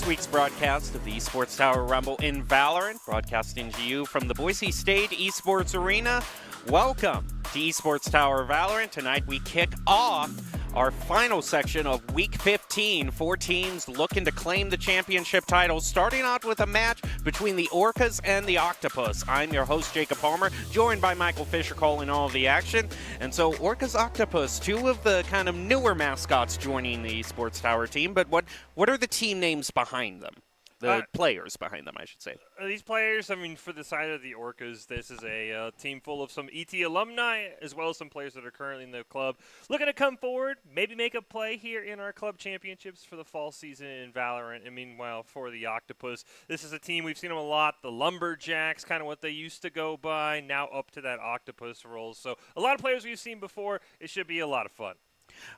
this week's broadcast of the Esports Tower Rumble in Valorant, broadcasting to you from the Boise State Esports Arena. Welcome to Esports Tower Valorant. Tonight we kick off our final section of Week 15. 4 teams looking to claim the championship title, starting out with a match between the Orcas and the Octopus. I'm your host, Jacob Palmer, joined by Michael Fisher calling all of the action. And so Orcas Octopus, two of the kind of newer mascots joining the Esports Tower team, but what are the team names behind them? The players behind them, I should say. These players, I mean, for the side of the Orcas, this is a team full of some ET alumni, as well as some players that are currently in the club, looking to come forward, maybe make a play here in our club championships for the fall season in Valorant. And meanwhile, for the Octopus, this is a team, we've seen them a lot, the Lumberjacks, kind of what they used to go by, now up to that Octopus role. So a lot of players we've seen before. It should be a lot of fun.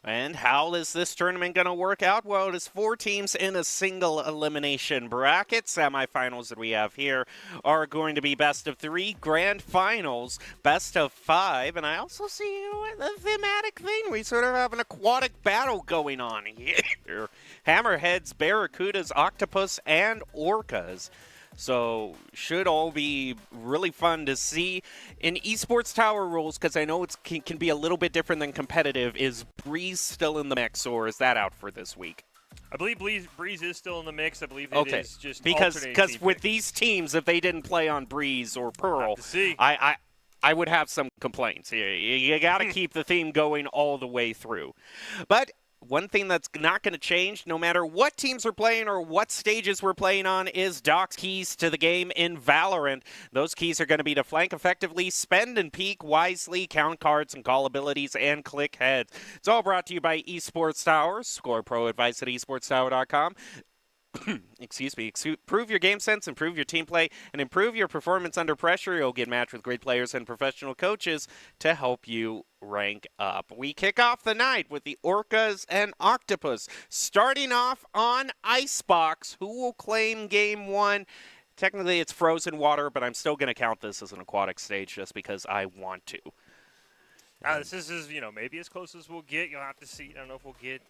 And how is this tournament going to work out? Well, it is 4 teams in a single elimination bracket. Semifinals that we have here are going to be best of 3, grand finals, best of 5. And I also see a thematic thing. We sort of have an aquatic battle going on here. Hammerheads, Barracudas, Octopus, and Orcas. So should all be really fun to see. In Esports Tower rules, because I know it can be a little bit different than competitive, is Breeze still in the mix, or is that out for this week? I believe Breeze is still in the mix. I believe it is just because with these teams, if they didn't play on Breeze or Pearl, I would have some complaints. You got to keep the theme going all the way through. But one thing that's not going to change, no matter what teams are playing or what stages we're playing on, is Doc's keys to the game in Valorant. Those keys are going to be to flank effectively, spend and peek wisely, count cards and call abilities, and click heads. It's all brought to you by Esports Tower. Score pro advice at esportstower.com. Excuse me. Improve your game sense, improve your team play, and improve your performance under pressure. You'll get matched with great players and professional coaches to help you rank up. We kick off the night with the Orcas and Octopus, starting off on Icebox. Who will claim game 1? Technically, it's frozen water, but I'm still going to count this as an aquatic stage just because I want to. This is, maybe as close as we'll get. You'll have to see. I don't know if we'll get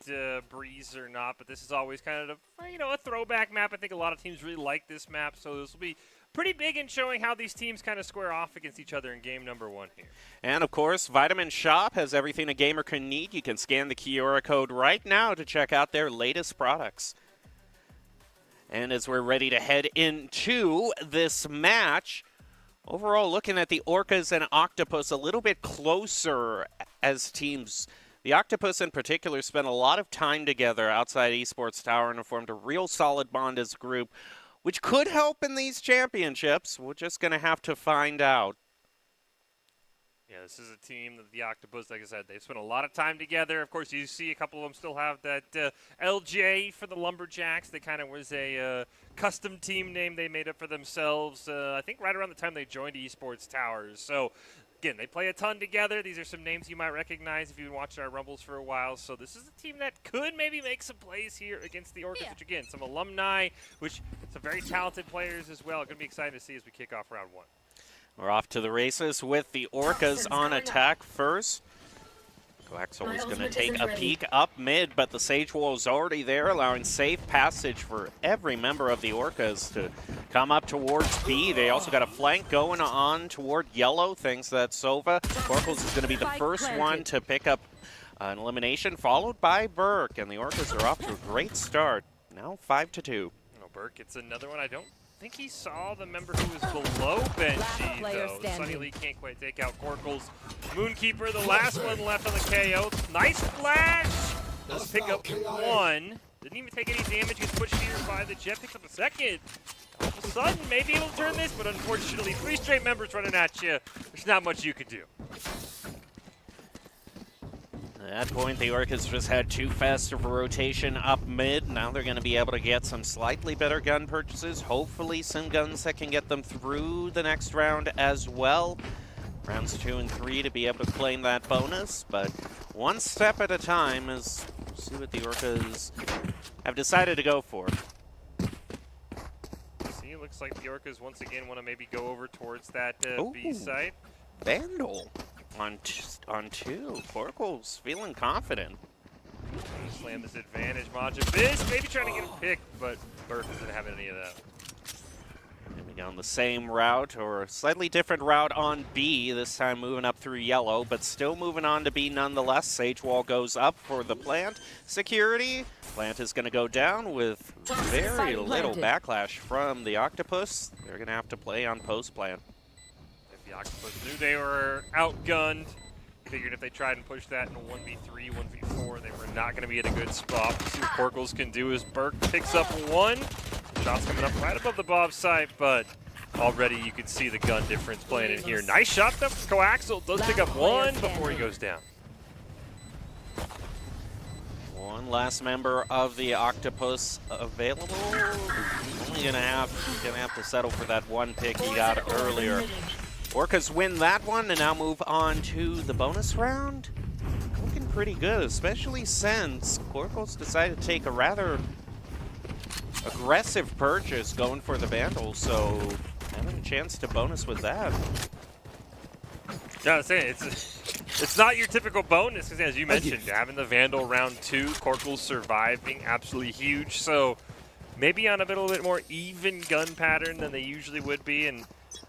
Breeze or not, but this is always kind of, a throwback map. I think a lot of teams really like this map, so this will be pretty big in showing how these teams kind of square off against each other in game number 1 here. And, of course, Vitamin Shop has everything a gamer can need. You can scan the Kiora code right now to check out their latest products. And as we're ready to head into this match, overall, looking at the Orcas and Octopus a little bit closer as teams. The Octopus in particular spent a lot of time together outside Esports Tower and have formed a real solid bond as a group, which could help in these championships. We're just going to have to find out. Yeah, this is a team that the Octopus, like I said, they've spent a lot of time together. Of course, you see a couple of them still have that LJ for the Lumberjacks. They kind of was a custom team name they made up for themselves, I think right around the time they joined Esports Towers. So, again, they play a ton together. These are some names you might recognize if you've been watching our Rumbles for a while. So this is a team that could maybe make some plays here against the Orcas, which, again, some alumni, which some very talented players as well. Going to be exciting to see as we kick off round 1. We're off to the races with the Orcas on attack first. Coaxel is going to take a peek up mid, but the Sage Wall is already there, allowing safe passage for every member of the Orcas to come up towards B. They also got a flank going on toward yellow, thanks to that Sova. Corkles is going to be the first one to pick up an elimination, followed by Burke, and the Orcas are off to a great start. Now 5-2. Burke gets another one. I don't think he saw the member who was below Benji, though. Sunny Lee can't quite take out Corkles. Moonkeeper, the last one left on the KO. Nice flash! Does pick up 1. Didn't even take any damage. Gets pushed here by the Jet. Picks up a 2nd. All of a sudden, maybe able to turn this, but unfortunately, 3 straight members running at you. There's not much you can do. At that point, the Orcas just had too fast of a rotation up mid. Now they're going to be able to get some slightly better gun purchases. Hopefully some guns that can get them through the next round as well. Rounds 2 and 3 to be able to claim that bonus. But one step at a time as we'll see what the Orcas have decided to go for. See, it looks like the Orcas once again want to maybe go over towards that B site. Vandal on 2. Corkles feeling confident. claim this advantage. Majabis maybe trying to get a pick, but Burke doesn't have any of that. Moving on the same route, or a slightly different route on B, this time moving up through yellow, but still moving on to B nonetheless. Sage Wall goes up for the plant. Security. Plant is going to go down with very little backlash from the Octopus. They're going to have to play on post plant. If the Octopus knew they were outgunned, figured if they tried and pushed that in a 1v3, 1v4, they were not going to be in a good spot. We'll see what Corkles can do as Burke picks up one. Shots coming up right above the Bob's sight, but already you can see the gun difference playing in here. Nice shot though. Coaxial does pick up one before he goes down. One last member of the Octopus available. Only gonna have to settle for that one pick he got earlier. Orcas win that one and now move on to the bonus round. Looking pretty good, especially since Corkles decided to take a rather aggressive purchase going for the Vandal, so having a chance to bonus with that. Yeah, I was saying, it's not your typical bonus, because as you mentioned, having the Vandal round 2, Corkles surviving, absolutely huge, so maybe on a little bit more even gun pattern than they usually would be, and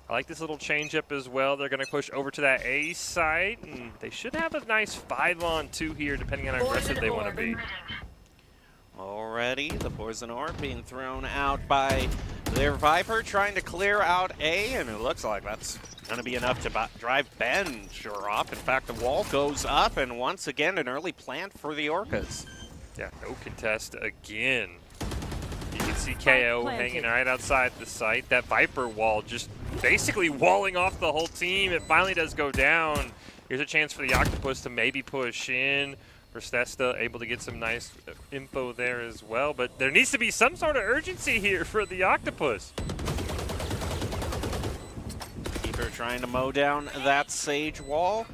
I like this little change-up as well. They're going to push over to that A site, and they should have a nice 5-on-2 here, depending on how aggressive they want to be. Already, the Poison Orb being thrown out by their Viper, trying to clear out A, and it looks like that's going to be enough to drive Ben sure off. In fact, the wall goes up, and once again, an early plant for the Orcas. Yeah, no contest again. You can see KO hanging right outside the site. That Viper wall just basically walling off the whole team. It finally does go down. Here's a chance for the Octopus to maybe push in. Restesta able to get some nice info there as well, but there needs to be some sort of urgency here for the Octopus. Keeper trying to mow down that Sage Wall.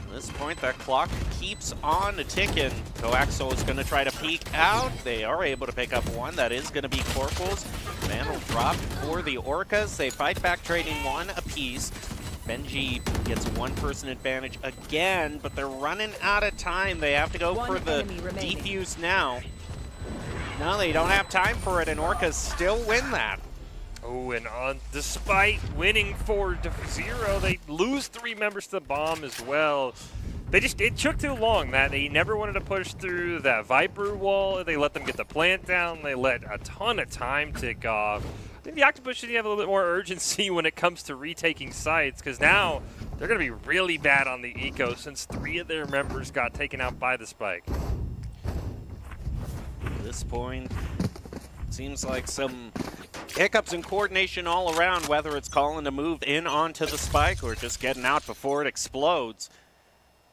At this point, that clock keeps on ticking. Coaxial is going to try to peek out. They are able to pick up one. That is going to be Corkles. Vandal dropped for the Orcas. They fight back, trading one apiece. Benji gets one-person advantage again, but they're running out of time. They have to go for the defuse now. No, they don't have time for it, and Orcas still win that. Oh, and despite winning 4-0, they lose 3 members to the bomb as well. It took too long. That they never wanted to push through that Viper wall. They let them get the plant down. They let a ton of time tick off. I think the Octopus should have a little bit more urgency when it comes to retaking sites, because now they're going to be really bad on the eco since 3 of their members got taken out by the spike. At this point, it seems like some hiccups in coordination all around, whether it's calling to move in onto the spike or just getting out before it explodes.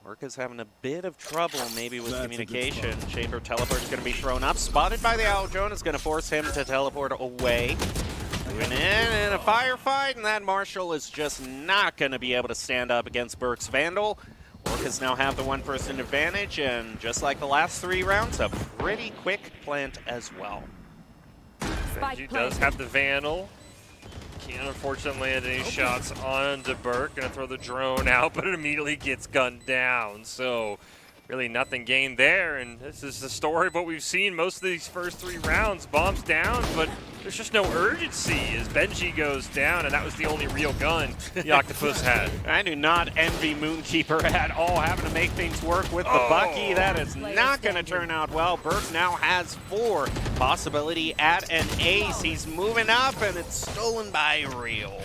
Orca's having a bit of trouble maybe with communication. Chamber teleport is going to be thrown up. Spotted by the Owl Drone is going to force him to teleport away. Moving in a firefight, and that Marshall is just not going to be able to stand up against Burke's Vandal. Orcas now have the one-person advantage, and just like the last 3 rounds, a pretty quick plant as well. Benji does have the Vandal. Can't unfortunately land any shots onto Burke. Gonna throw the drone out, but it immediately gets gunned down. So really nothing gained there, and this is the story of what we've seen most of these first 3 rounds. Bombs down, but there's just no urgency as Benji goes down, and that was the only real gun the Octopus had. I do not envy Moonkeeper at all, having to make things work with the Bucky. That is not going to turn out well. Burke now has 4. Possibility at an ace. He's moving up, and it's stolen by Real.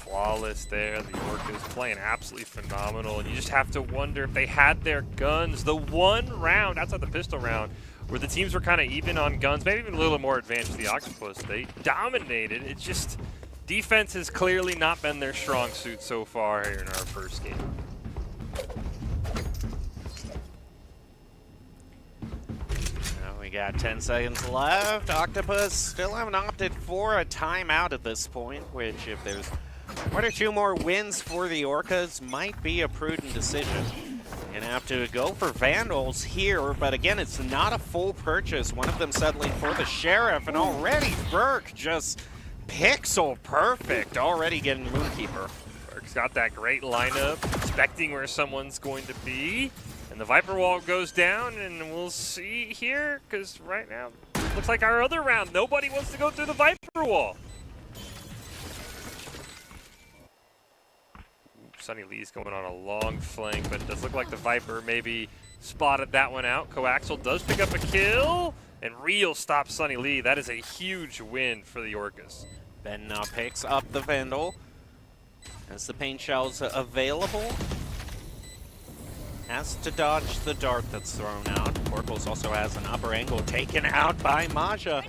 Flawless there. The Orcas playing absolutely phenomenal, and you just have to wonder if they had their guns. The one round outside the pistol round where the teams were kind of even on guns, maybe even a little more advanced to the Octopus. They dominated. It's just defense has clearly not been their strong suit so far here in our first game. Now we got 10 seconds left. Octopus still haven't opted for a timeout at this point, which if there's 1 or 2 more wins for the Orcas might be a prudent decision. Gonna have to go for Vandals here, but again, it's not a full purchase. One of them settling for the Sheriff, and already Burke just pixel perfect, already getting Moonkeeper. Burke's got that great lineup, expecting where someone's going to be. And the Viper wall goes down, and we'll see here, because right now, looks like our other round, nobody wants to go through the Viper wall. Sunny Lee's going on a long flank, but it does look like the Viper maybe spotted that one out. Coaxial does pick up a kill, and Real stops Sunny Lee. That is a huge win for the Orcas. Ben now picks up the Vandal as the paint shell's available. Has to dodge the dart that's thrown out. Corkles also has an upper angle taken out by Maja.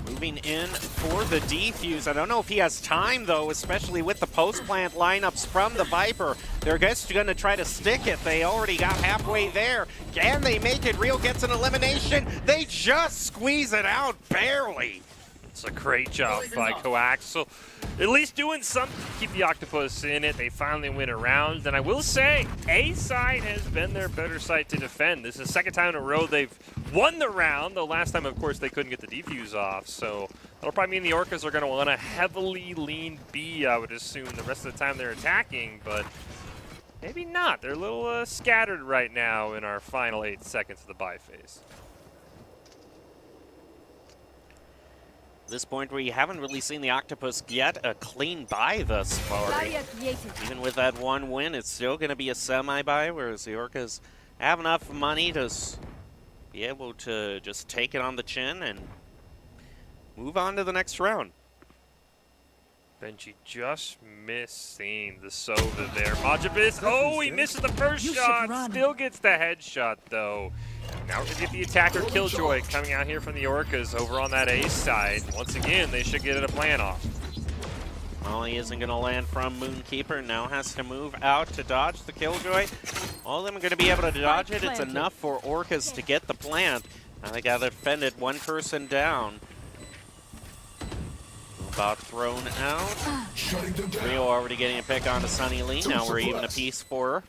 Moving in for the defuse. I don't know if he has time, though, especially with the post-plant lineups from the Viper. They're just going to try to stick it. They already got halfway there. Can they make it? Real gets an elimination. They just squeeze it out, barely. It's a great job by Coaxial. At least doing something to keep the Octopus in it. They finally win a round. And I will say, A side has been their better side to defend. This is the second time in a row they've won the round. The last time, of course, they couldn't get the defuse off. So that'll probably mean the Orcas are going to want to heavily lean B, I would assume, the rest of the time they're attacking. But maybe not. They're a little scattered right now in our final 8 seconds of the buy phase. At this point, we haven't really seen the Octopus get a clean buy thus far. Even with that one win, it's still going to be a semi-buy, whereas the Orcas have enough money to be able to just take it on the chin and move on to the next round. Benji just missing the Sova there. Majabis, oh, he misses the first shot. Still gets the headshot, though. Now we're going to get the attacker Killjoy coming out here from the Orcas over on that ace side. Once again, they should get a plan off. Molly isn't going to land from Moonkeeper. Now has to move out to dodge the Killjoy. All of them are going to be able to dodge it. It's enough for Orcas to get the plant. Now they got to defend it. One person down. About thrown out. Rio already getting a pick onto Sunny Lee. Now we're even a piece for her.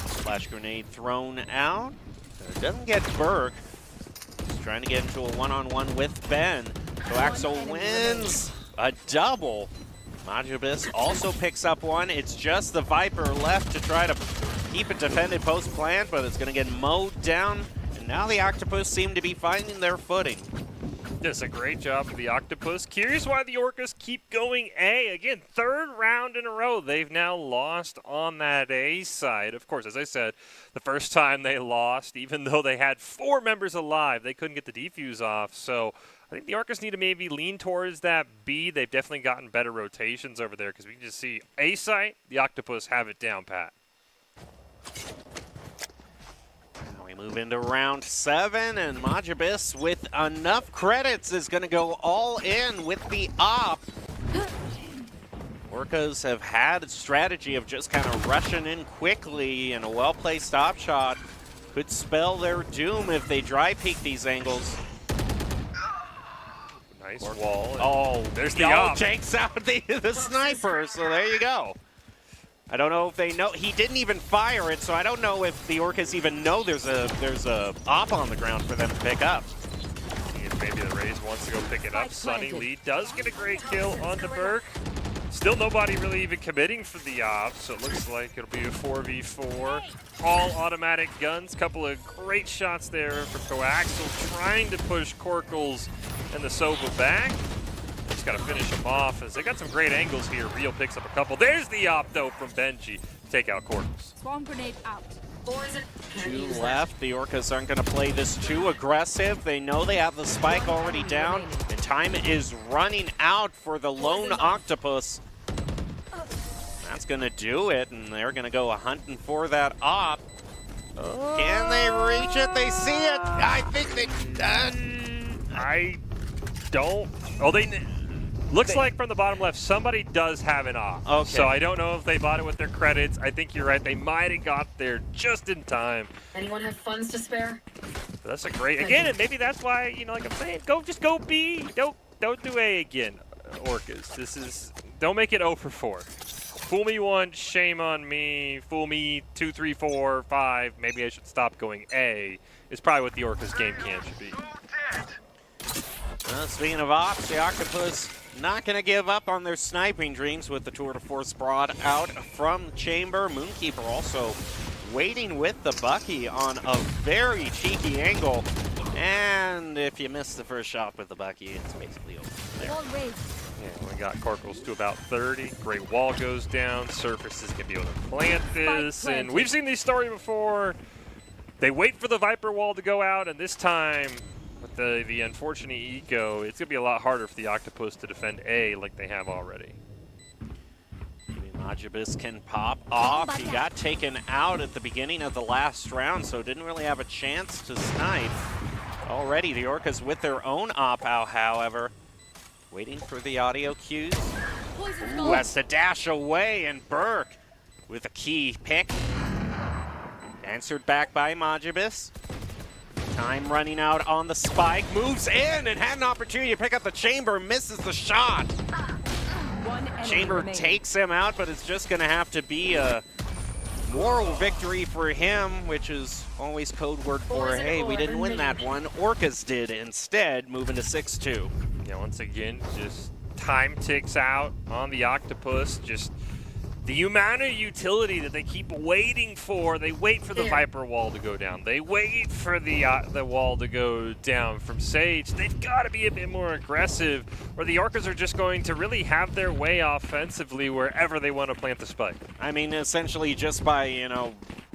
Flash grenade thrown out. It doesn't get Berg. He's trying to get into a one-on-one with Ben. Coaxial wins a double. Majabis also picks up one. It's just the Viper left to try to keep it defended post-plant, but it's going to get mowed down. And now the Octopus seem to be finding their footing. Does a great job of the Octopus. Curious why the Orcas keep going A. Again, third round in a row. They've now lost on that A side. Of course, as I said, the first time they lost, even though they had 4 members alive, they couldn't get the defuse off. So I think the Orcas need to maybe lean towards that B. They've definitely gotten better rotations over there because we can just see A side, the Octopus have it down pat. We move into round 7, and Majabis, with enough credits, is going to go all in with the op. Orcas have had a strategy of just kind of rushing in quickly, and a well-placed op shot could spell their doom if they dry peek these angles. Nice wall. Oh, there's the op. Takes out the sniper, so there you go. I don't know if they know. He didn't even fire it, so I don't know if the Orcas even know there's a op on the ground for them to pick up. Maybe the Raze wants to go pick it up. Sunny Lee does get a great kill onto Burke. Still nobody really even committing for the op, so it looks like it'll be a 4v4. All automatic guns. Couple of great shots there from Coaxial, trying to push Corkles and the Sova back. Just got to finish them off as they got some great angles here. Real picks up a couple. There's the op, though, from Benji to take out Corkles. Swarm grenade out. 2 left. The Orcas aren't going to play this too aggressive. They know they have the spike already down, and time is running out for the lone Octopus. That's going to do it, and they're going to go hunting for that op. Can they reach it? They see it. I think they... I don't... Oh, looks like from the bottom left, somebody does have an op. Okay. So I don't know if they bought it with their credits. I think you're right. They might have got there just in time. Anyone have funds to spare? But that's a great... Again, and maybe that's why, you know, like I'm saying, just go B. Don't do A again, Orcas. This is... Don't make it 0 for 4. Fool me once, shame on me. Fool me 2, 3, 4, 5. Maybe I should stop going A. Is probably what the Orcas game can should be. Speaking of ops, the Octopus not going to give up on their sniping dreams with the Tour de Force brought out from Chamber. Moonkeeper also waiting with the Bucky on a very cheeky angle. And if you miss the first shot with the Bucky, it's basically over there. Yeah, we got Corkles to about 30. Great wall goes down. Surfaces can be able to plant this. And we've seen these stories before. They wait for the Viper wall to go out, and this time, with the unfortunate eco, it's going to be a lot harder for the Octopus to defend A like they have already. Magibus can pop off. He got taken out at the beginning of the last round, so didn't really have a chance to snipe. Already the Orcas with their own op-out, however. Waiting for the audio cues. Ooh, has to dash away, and Burke with a key pick. Answered back by Magibus. Time running out on the spike. Moves in and had an opportunity to pick up the Chamber. Misses the shot. Chamber takes him out, but it's just going to have to be a moral victory for him, which is always code word for, hey, we didn't win that one. Orcas did instead, moving to 6-2. Yeah, once again, just time ticks out on the Octopus. Just the amount of utility that they keep waiting for. They wait for the Viper wall to go down. They wait for the wall to go down from Sage. They've got to be a bit more aggressive, or the Orcas are just going to really have their way offensively wherever they want to plant the spike. I mean, essentially just by,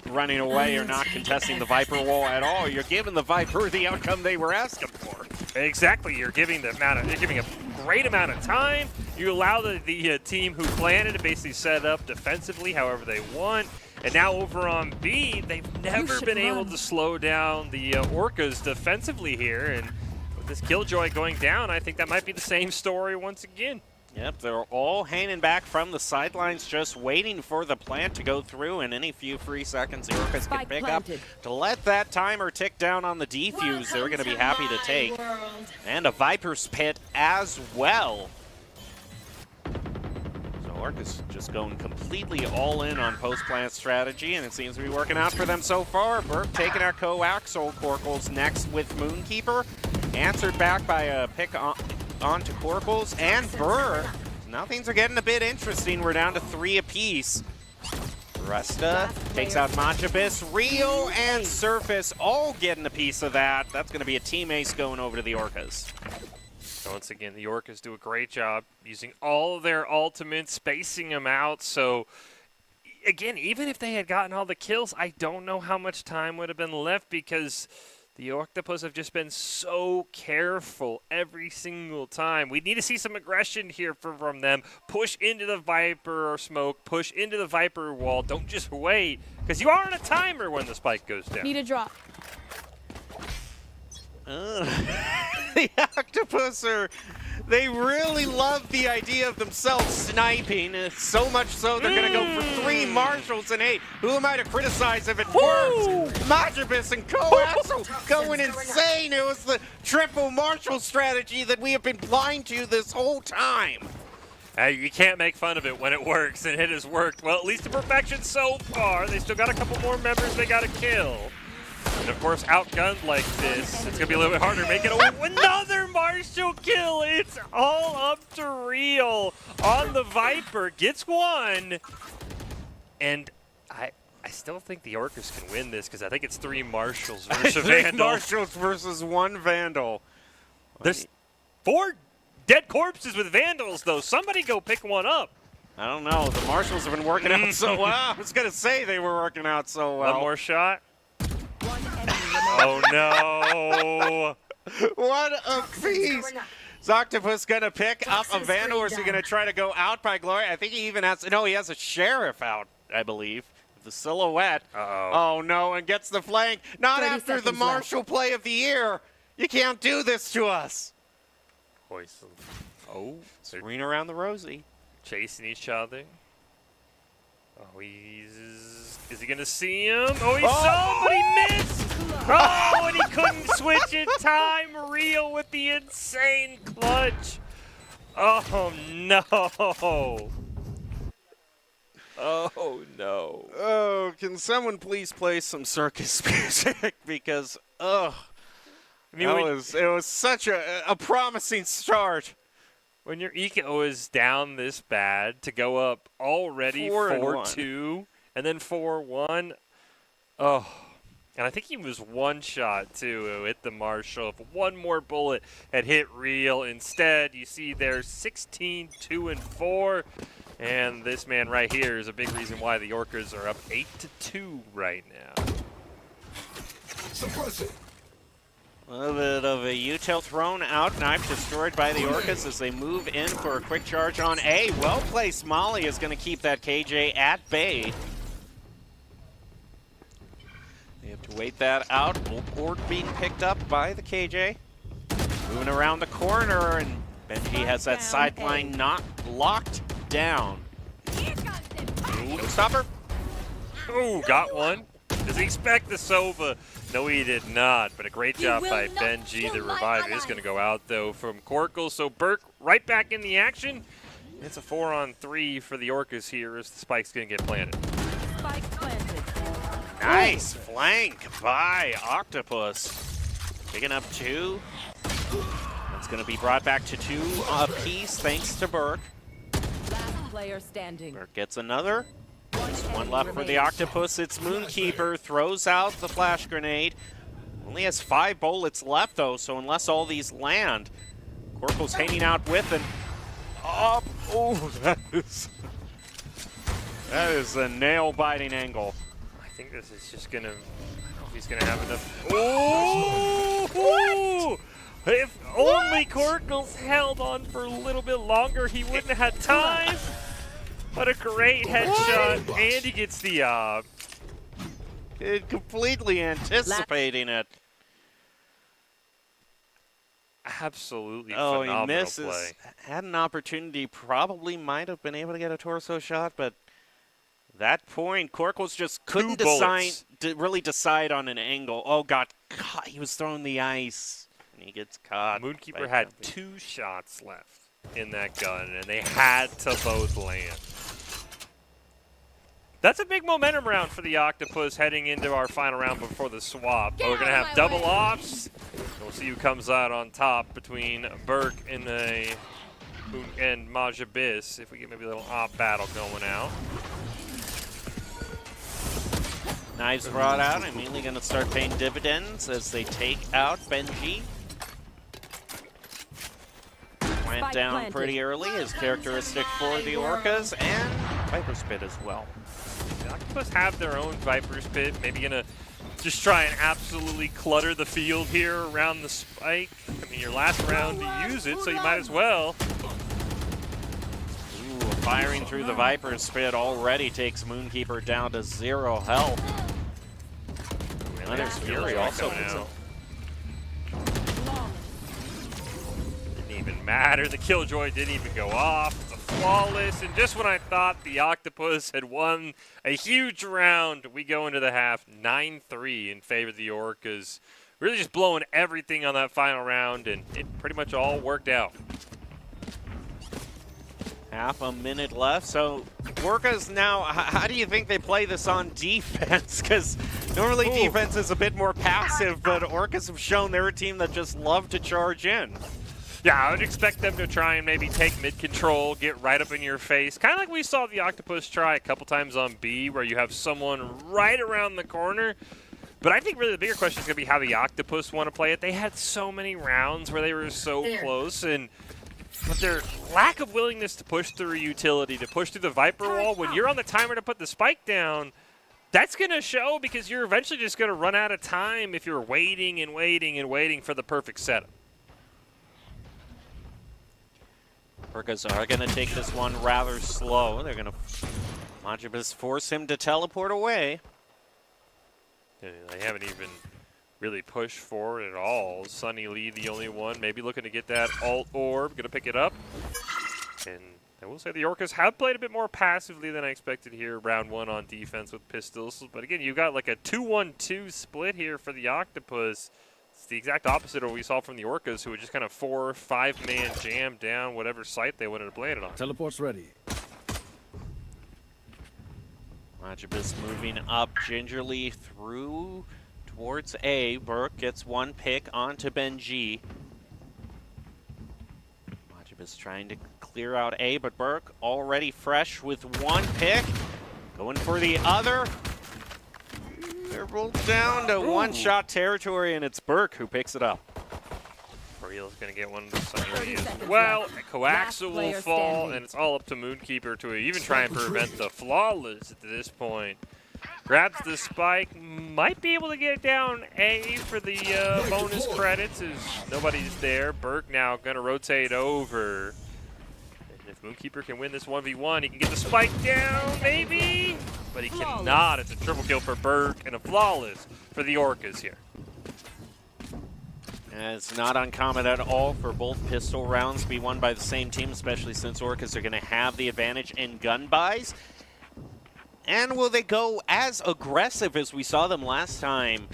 running away or not contesting the Viper wall at all, you're giving the Viper the outcome they were asking for. Exactly. You're giving a great amount of time. You allow the team who planted to basically set up defensively however they want. And now over on B, they've never been able to slow down the Orcas defensively here. And with this Killjoy going down, I think that might be the same story once again. Yep, they're all hanging back from the sidelines, just waiting for the plant to go through, and any few free seconds the Orcas can pick up to let that timer tick down on the defuse. They're going to be happy to take. And a Viper's Pit as well. So Orcas just going completely all in on post-plant strategy, and it seems to be working out for them so far. Burke taking our coaxial. Corkles next with Moonkeeper. Answered back by a pick on to Corkles and Burr. Now things are getting a bit interesting. We're down to 3 apiece. Resta takes out Magibus. Rio and Surface all getting a piece of that. That's going to be a team ace going over to the Orcas. Once again, the Orcas do a great job using all of their ultimates, spacing them out. So, again, even if they had gotten all the kills, I don't know how much time would have been left because the Octopus have just been so careful every single time. We need to see some aggression here from them. Push into the Viper or smoke. Push into the Viper wall. Don't just wait, because you are on a timer when the spike goes down. Need a drop. The Octopus they really love the idea of themselves sniping, so much so they're going to go for 3 Marshals and 8. Who am I to criticize if it works? Magibus and Coaxial going insane. It was the triple Marshal strategy that we have been blind to this whole time. You can't make fun of it when it works, and it has worked, well, at least to perfection so far. They still got a couple more members they got to kill. And of course, outgunned like this, it's going to be a little bit harder. Make it another Marshal kill. It's all up to Real on the Viper. Gets one. And I still think the Orcas can win this because I think it's 3 Marshals versus a Vandal. Marshals versus 1 Vandal. There's 4 dead corpses with Vandals, though. Somebody go pick one up. I don't know. The Marshals have been working out so well. I was going to say they were working out so well. One more shot. Oh, no. What a piece. Is Octopus going to pick up a Vandal, or is he going to try to go out by Glory? I think he even has, no, he has a Sheriff out, I believe. The silhouette. Oh, no, and gets the flank. Not after the Marshal play of the year. You can't do this to us. Poison. Oh, Serena around the Rosie. Chasing each other. Oh, is he going to see him? Oh, he saw him, but he missed. Oh, and he couldn't switch in time. Real with the insane clutch. Oh, no. Oh, no. Oh, can someone please play some circus music? Because, I mean, it was such a promising start. When your eco is down this bad, to go up already 4-2 and then 4-1. Oh, and I think he was one shot, too, hit the Marshall. If one more bullet had hit real, instead, you see there 16, 2, and 4. And this man right here is a big reason why the Orcas are up 8-2 right now. Suppress it. A little bit of a util thrown out, knife destroyed by the Orcas as they move in for a quick charge on A. Well-placed Molly is going to keep that KJ at bay. They have to wait that out. Board being picked up by the KJ. Moving around the corner, and Benji has that sideline not locked down. Ooh, stopper. Ooh, got one. Does he expect the Sova? No, he did not, but a great job by Benji. The revive is going to go out, though, from Korkle. So Burke right back in the action. It's a 4-on-3 for the Orcas here as the spike's going to get planted. Spike planted. Nice flank by Octopus. Picking up 2. It's going to be brought back to 2 apiece thanks to Burke. Last player standing. Burke gets another. Just one left for the Octopus. It's Moonkeeper, throws out the flash grenade. Only has 5 bullets left, though, so unless all these land, Korkle's hanging out with and up. Oh, that is a nail-biting angle. I think this is just going to, I don't know if he's going to have enough. Oh! If only Korkle's held on for a little bit longer, he wouldn't have had time. What a great headshot, and he gets the completely anticipating it. Absolutely Oh, phenomenal he misses. play. Had an opportunity, probably might have been able to get a torso shot, but that point, Korkle's just couldn't really decide on an angle. Oh, got caught. He was throwing the ice, and he gets caught. Moonkeeper had 2 shots left in that gun, and they had to both land. That's a big momentum round for the Octopus heading into our final round before the swap. We're going to have double offs. We'll see who comes out on top between Burke and Maj Abyss, if we get maybe a little op battle going out. Knives brought out, immediately going to start paying dividends as they take out Benji. Went down pretty early, is characteristic for the Orcas, and Viper's Pit as well. The Octopus have their own Viper's Pit, maybe going to just try and absolutely clutter the field here around the spike. I mean, your last round to use it, so you might as well. Ooh, firing through the Viper's Pit already takes Moonkeeper down to 0 health. And there's Fury also out. Didn't even matter. The Killjoy didn't even go off. It's a flawless. And just when I thought the Octopus had won a huge round, we go into the half 9-3 in favor of the Orcas. Really just blowing everything on that final round, and it pretty much all worked out. Half a minute left, so Orcas now, how do you think they play this on defense? Because normally defense is a bit more passive, but Orcas have shown they're a team that just love to charge in. Yeah, I would expect them to try and maybe take mid-control, get right up in your face. Kind of like we saw the Octopus try a couple times on B, where you have someone right around the corner. But I think really the bigger question is going to be how the Octopus want to play it. They had so many rounds where they were so close, but their lack of willingness to push through utility, to push through the Viper wall, when you're on the timer to put the spike down, that's going to show because you're eventually just going to run out of time if you're waiting and waiting and waiting for the perfect setup. Orcas are going to take this one rather slow. They're going to Majibus force him to teleport away. They haven't even really pushed forward at all. Sunny Lee, the only one, maybe looking to get that alt orb, going to pick it up. And I will say the Orcas have played a bit more passively than I expected here, round 1 on defense with pistols. But again, you got like a 2-1-2 split here for the Octopus. It's the exact opposite of what we saw from the Orcas, who would just kind of 4 or 5-man jam down whatever site they wanted to play it on. Teleport's ready. Majibus moving up gingerly through towards A. Burke gets one pick onto Benji. Majib is trying to clear out A, but Burke already fresh with one pick. Going for the other. They're both down to one-shot territory, and it's Burke who picks it up. Real's going to get one as well. Coaxa will fall, standing. and it's all up to Moonkeeper to even try and prevent the flawless at this point. Grabs the spike, might be able to get it down A for the bonus credits as nobody's there. Burke now going to rotate over. And if Moonkeeper can win this 1v1, he can get the spike down, maybe? But he cannot. It's a triple kill for Burke and a flawless for the Orcas here. And it's not uncommon at all for both pistol rounds to be won by the same team, especially since Orcas are going to have the advantage in gun buys. And will they go as aggressive as we saw them last time?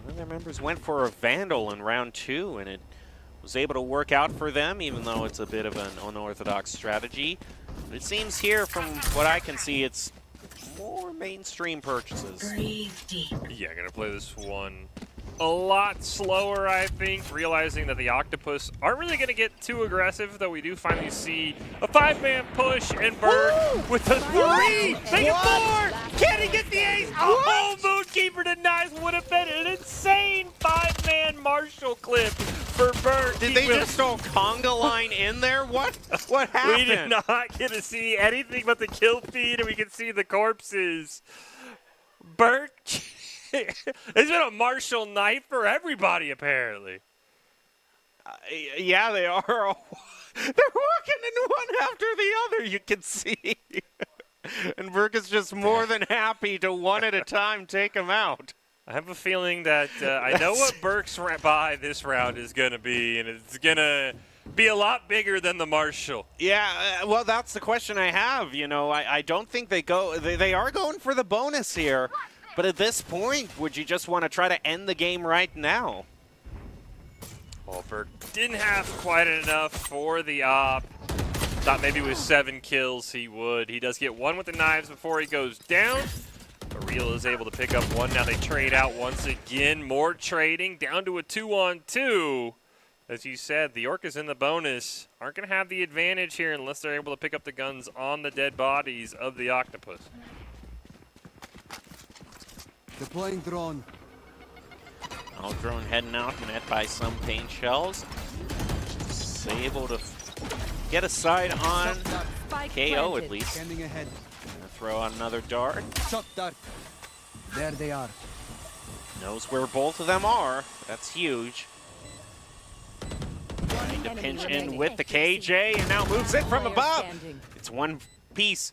One of their members went for a Vandal in round 2, and it was able to work out for them, even though it's a bit of an unorthodox strategy. But it seems here, from what I can see, it's more mainstream purchases. Breathe deep. Yeah, going to play this one a lot slower, I think, realizing that the Octopus aren't really going to get too aggressive, though we do finally see a 5-man push, and Burke with a 3! Make it 4! Can he get the ace? Oh, Moonkeeper denies. Would have been an insane 5-man Marshall clip for Burke. Did they just throw conga line in there? What happened? We did not get to see anything but the kill feed, and we can see the corpses. Burke... It's been a Marshall night for everybody, apparently. Yeah, they are. They're walking in one after the other, you can see. And Burke is just more than happy to one at a time take them out. I have a feeling that I know what Burke's buy this round is going to be, and it's going to be a lot bigger than the Marshall. Yeah, well, that's the question I have. You know, I don't think they go. They are going for the bonus here. But at this point, would you just want to try to end the game right now? Well, Burke didn't have quite enough for the op. Thought maybe with 7 kills he would. He does get one with the knives before he goes down. But Real is able to pick up one. Now they trade out once again. More trading down to a 2-on-2. As you said, the Orcas in the bonus aren't going to have the advantage here unless they're able to pick up the guns on the dead bodies of the Octopus. Deploying drone. All drone heading out, met by some paint shells. Just able to get a side on KO at least. Standing ahead. Gonna throw out another dart. Shot dart. There they are. Knows where both of them are. That's huge. Trying to pinch in with the KJ and now moves it from above. It's one piece.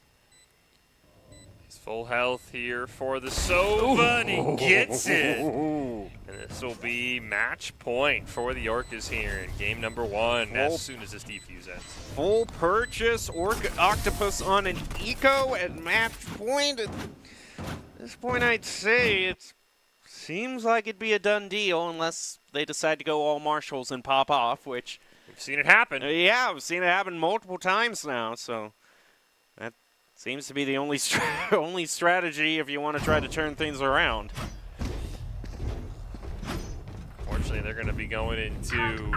Full health here for the Sova, and he gets it. And this will be match point for the Orcas here in game number 1 as soon as this defuse ends. Full purchase, Octopus on an eco at match point. At this point, I'd say it seems like it'd be a done deal unless they decide to go all Marshalls and pop off, which... We've seen it happen. Yeah, I've seen it happen multiple times now, so... that seems to be the only only strategy if you want to try to turn things around. Fortunately, they're going to be going into...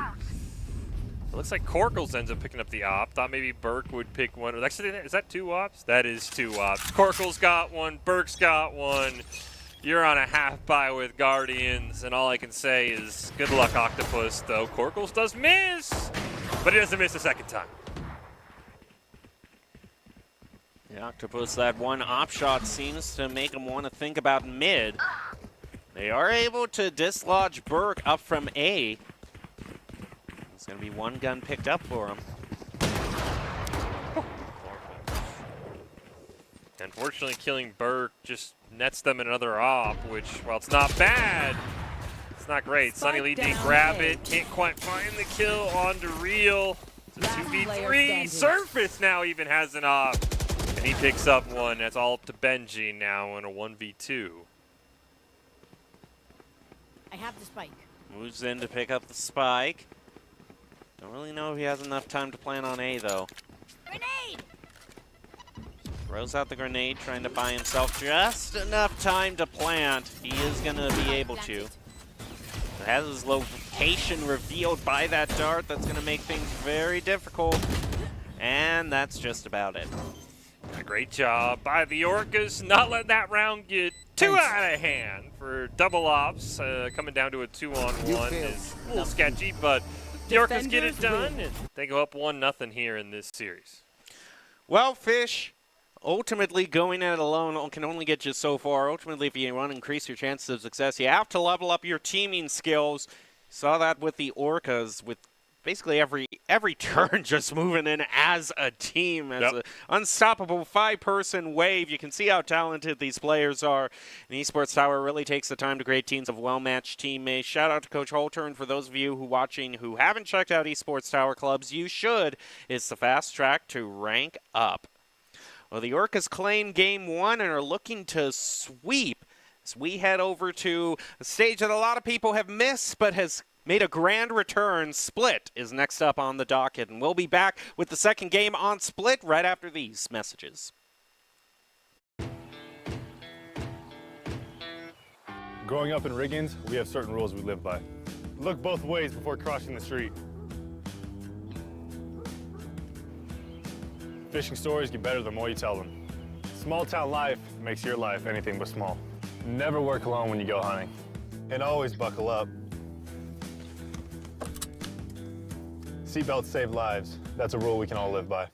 It looks like Corkles ends up picking up the op. Thought maybe Burke would pick one. Actually, is that 2 ops? That is 2 ops. Corkles got one. Burke's got one. You're on a half buy with Guardians, and all I can say is good luck, Octopus, though. Corkles does miss, but he doesn't miss a second time. The Octopus, that one op shot seems to make him want to think about mid. They are able to dislodge Burke up from A. There's going to be one gun picked up for him. Unfortunately, killing Burke just nets them another op, which, while it's not bad, it's not great. Sunny Lee did grab it, can't quite find the kill onto Real. It's a 2v3. Surface now even has an op. And he picks up one. That's all up to Benji now in a 1v2. I have the spike. Moves in to pick up the spike. Don't really know if he has enough time to plan on A, though. Grenade! Throws out the grenade, trying to buy himself just enough time to plant. He is going to be able to. Has his location revealed by that dart. That's going to make things very difficult. And that's just about it. A great job by the Orcas, not letting that round get too out of hand for double ops. Coming down to a 2-on-1 is a little sketchy, but the Orcas get it done, and they go up 1-0 here in this series. Well, Fish, ultimately going at it alone can only get you so far. Ultimately, if you want to increase your chances of success, you have to level up your teaming skills. Saw that with the Orcas, with basically every turn just moving in as a team, as an unstoppable 5-person wave. You can see how talented these players are. And Esports Tower really takes the time to create teams of well-matched teammates. Shout out to Coach Holter, and for those of you who haven't checked out Esports Tower clubs, you should. It's the fast track to rank up. Well, the Orcas claim game 1 and are looking to sweep as we head over to a stage that a lot of people have missed but has made a grand return. Split is next up on the docket, and we'll be back with the second game on Split right after these messages. Growing up in Riggins, we have certain rules we live by. Look both ways before crossing the street. Fishing stories get better the more you tell them. Small town life makes your life anything but small. Never work alone when you go hunting. And always buckle up. Seatbelts save lives. That's a rule we can all live by.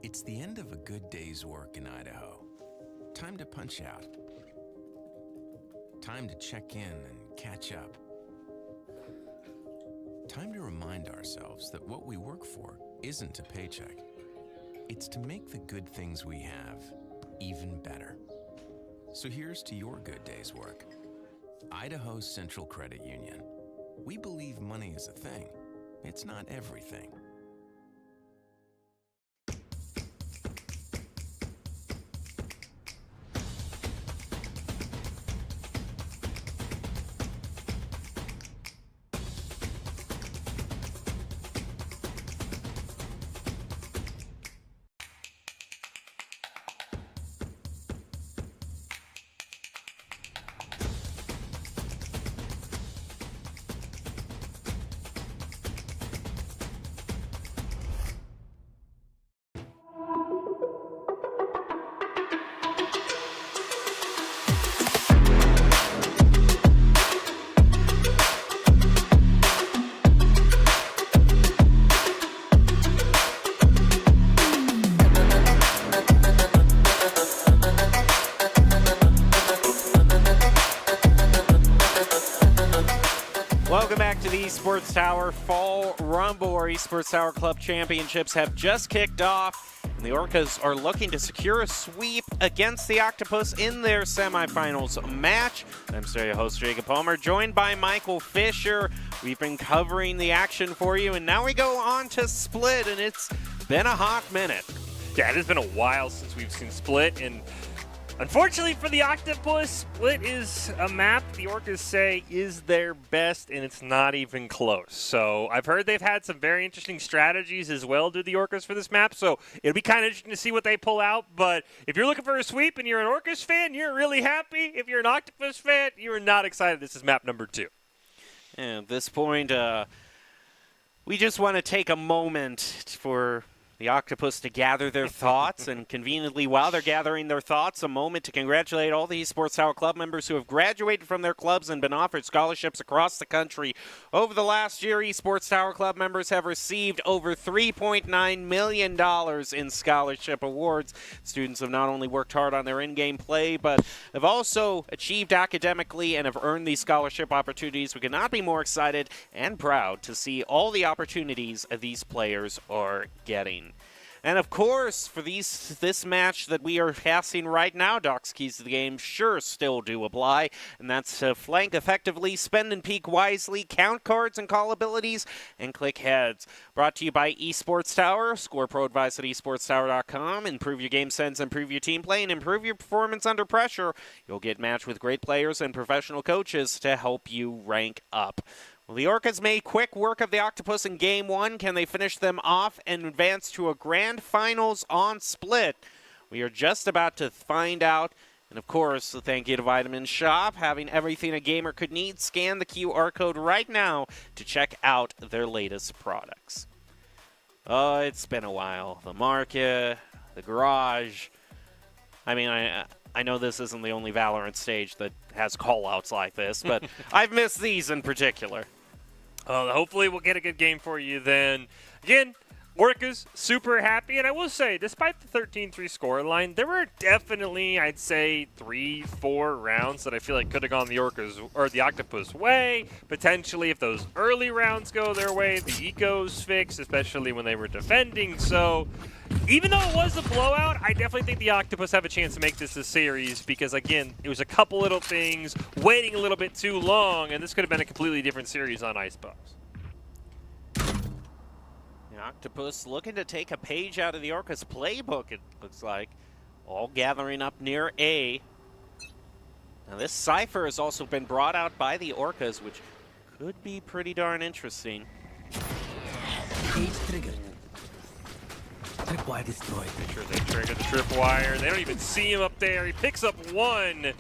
It's the end of a good day's work in Idaho. Time to punch out. Time to check in and catch up. Time to remind ourselves that what we work for isn't a paycheck. It's to make the good things we have even better. So here's to your good day's work. Idaho Central Credit Union. We believe money is a thing. It's not everything. Welcome back to the Esports Tower Fall Rumble. Our Esports Tower Club Championships have just kicked off. The Orcas are looking to secure a sweep against the Octopus in their semifinals match. I'm still your host, Jacob Palmer, joined by Michael Fisher. We've been covering the action for you, and now we go on to Split, and it's been a hot minute. Yeah, it has been a while since we've seen Split, and unfortunately for the Octopus, Split is a map the Orcas say is their best, and it's not even close. So I've heard they've had some very interesting strategies as well, do the Orcas, for this map. So it'll be kind of interesting to see what they pull out. But if you're looking for a sweep and you're an Orcas fan, you're really happy. If you're an Octopus fan, you're not excited. This is map number 2. And at this point, we just want to take a moment for the Octopus to gather their thoughts, and conveniently, while they're gathering their thoughts, a moment to congratulate all the Esports Tower Club members who have graduated from their clubs and been offered scholarships across the country. Over the last year, Esports Tower Club members have received over $3.9 million in scholarship awards. Students have not only worked hard on their in-game play, but have also achieved academically and have earned these scholarship opportunities. We could not be more excited and proud to see all the opportunities these players are getting. And of course, for this match that we are passing right now, Doc's keys to the game sure still do apply. And that's to flank effectively, spend and peek wisely, count cards and call abilities, and click heads. Brought to you by Esports Tower. Score pro advice at esportstower.com. Improve your game sense, improve your team play, and improve your performance under pressure. You'll get matched with great players and professional coaches to help you rank up. Well, the Orcas made quick work of the Octopus in Game 1. Can they finish them off and advance to a grand finals on Split? We are just about to find out. And, of course, thank you to Vitamin Shop. Having everything a gamer could need, scan the QR code right now to check out their latest products. Oh, it's been a while. The market, the garage. I mean, I know this isn't the only Valorant stage that has call-outs like this, but I've missed these in particular. Hopefully we'll get a good game for you then. Again, Orcas super happy, and I will say, despite the 13-3 scoreline, there were definitely, I'd say, 3-4 rounds that I feel like could have gone the Orcas or the Octopus way. Potentially, if those early rounds go their way, the ecos fix, especially when they were defending. So, even though it was a blowout, I definitely think the Octopus have a chance to make this a series because, again, it was a couple little things, waiting a little bit too long, and this could have been a completely different series on Icebox. The Octopus looking to take a page out of the Orcas playbook, it looks like. All gathering up near A. Now, this Cypher has also been brought out by the Orcas, which could be pretty darn interesting. Page triggered. Tripwire destroyed. Make sure they trigger the tripwire. They don't even see him up there. He picks up one.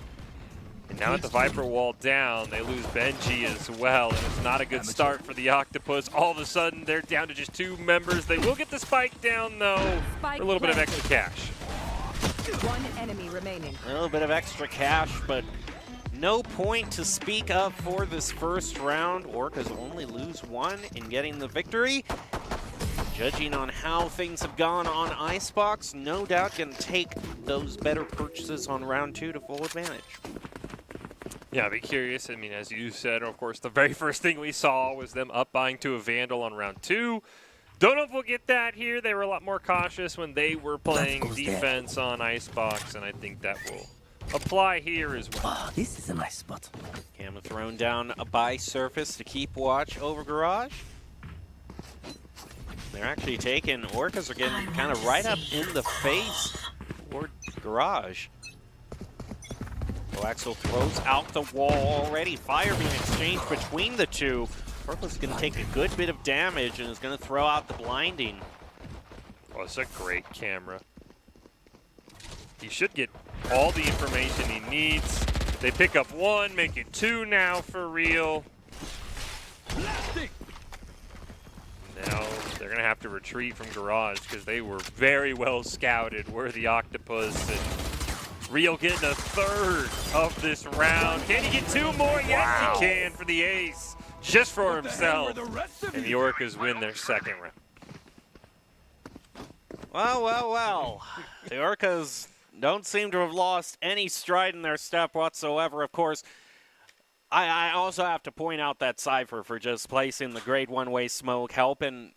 And now with the Viper wall down, they lose Benji as well. And it's not a good start for the Octopus. All of a sudden, they're down to just 2 members. They will get the spike down, though, for a little bit of extra cash. One enemy remaining. A little bit of extra cash, but no point to speak of for this first round. Orcas only lose 1 in getting the victory. Judging on how things have gone on Icebox, no doubt going to take those better purchases on round 2 to full advantage. Yeah, I'd be curious. I mean, as you said, of course, the very first thing we saw was them up buying to a Vandal on round 2. Don't know if we'll get that here. They were a lot more cautious when they were playing defense on Icebox, and I think that will apply here as well. Oh, this is a nice spot. Camera thrown down a buy surface to keep watch over Garage. They're actually taking, Orcas are getting kind of right up in the face for Garage. Coaxial throws out the wall already. Fire being exchanged between the two. Orcas going to take a good bit of damage and is going to throw out the blinding. Oh, it's a great camera. He should get all the information he needs. They pick up 1, make it 2 now for real. Now they're going to have to retreat from Garage because they were very well scouted, were the Octopus. And Real getting a 3rd of this round. Can he get 2 more? Yes, he can for the ace. Just for himself. And the Orcas win their 2nd round. Well. The Orcas don't seem to have lost any stride in their step whatsoever. Of course, I also have to point out that Cypher for just placing the great one-way smoke, helping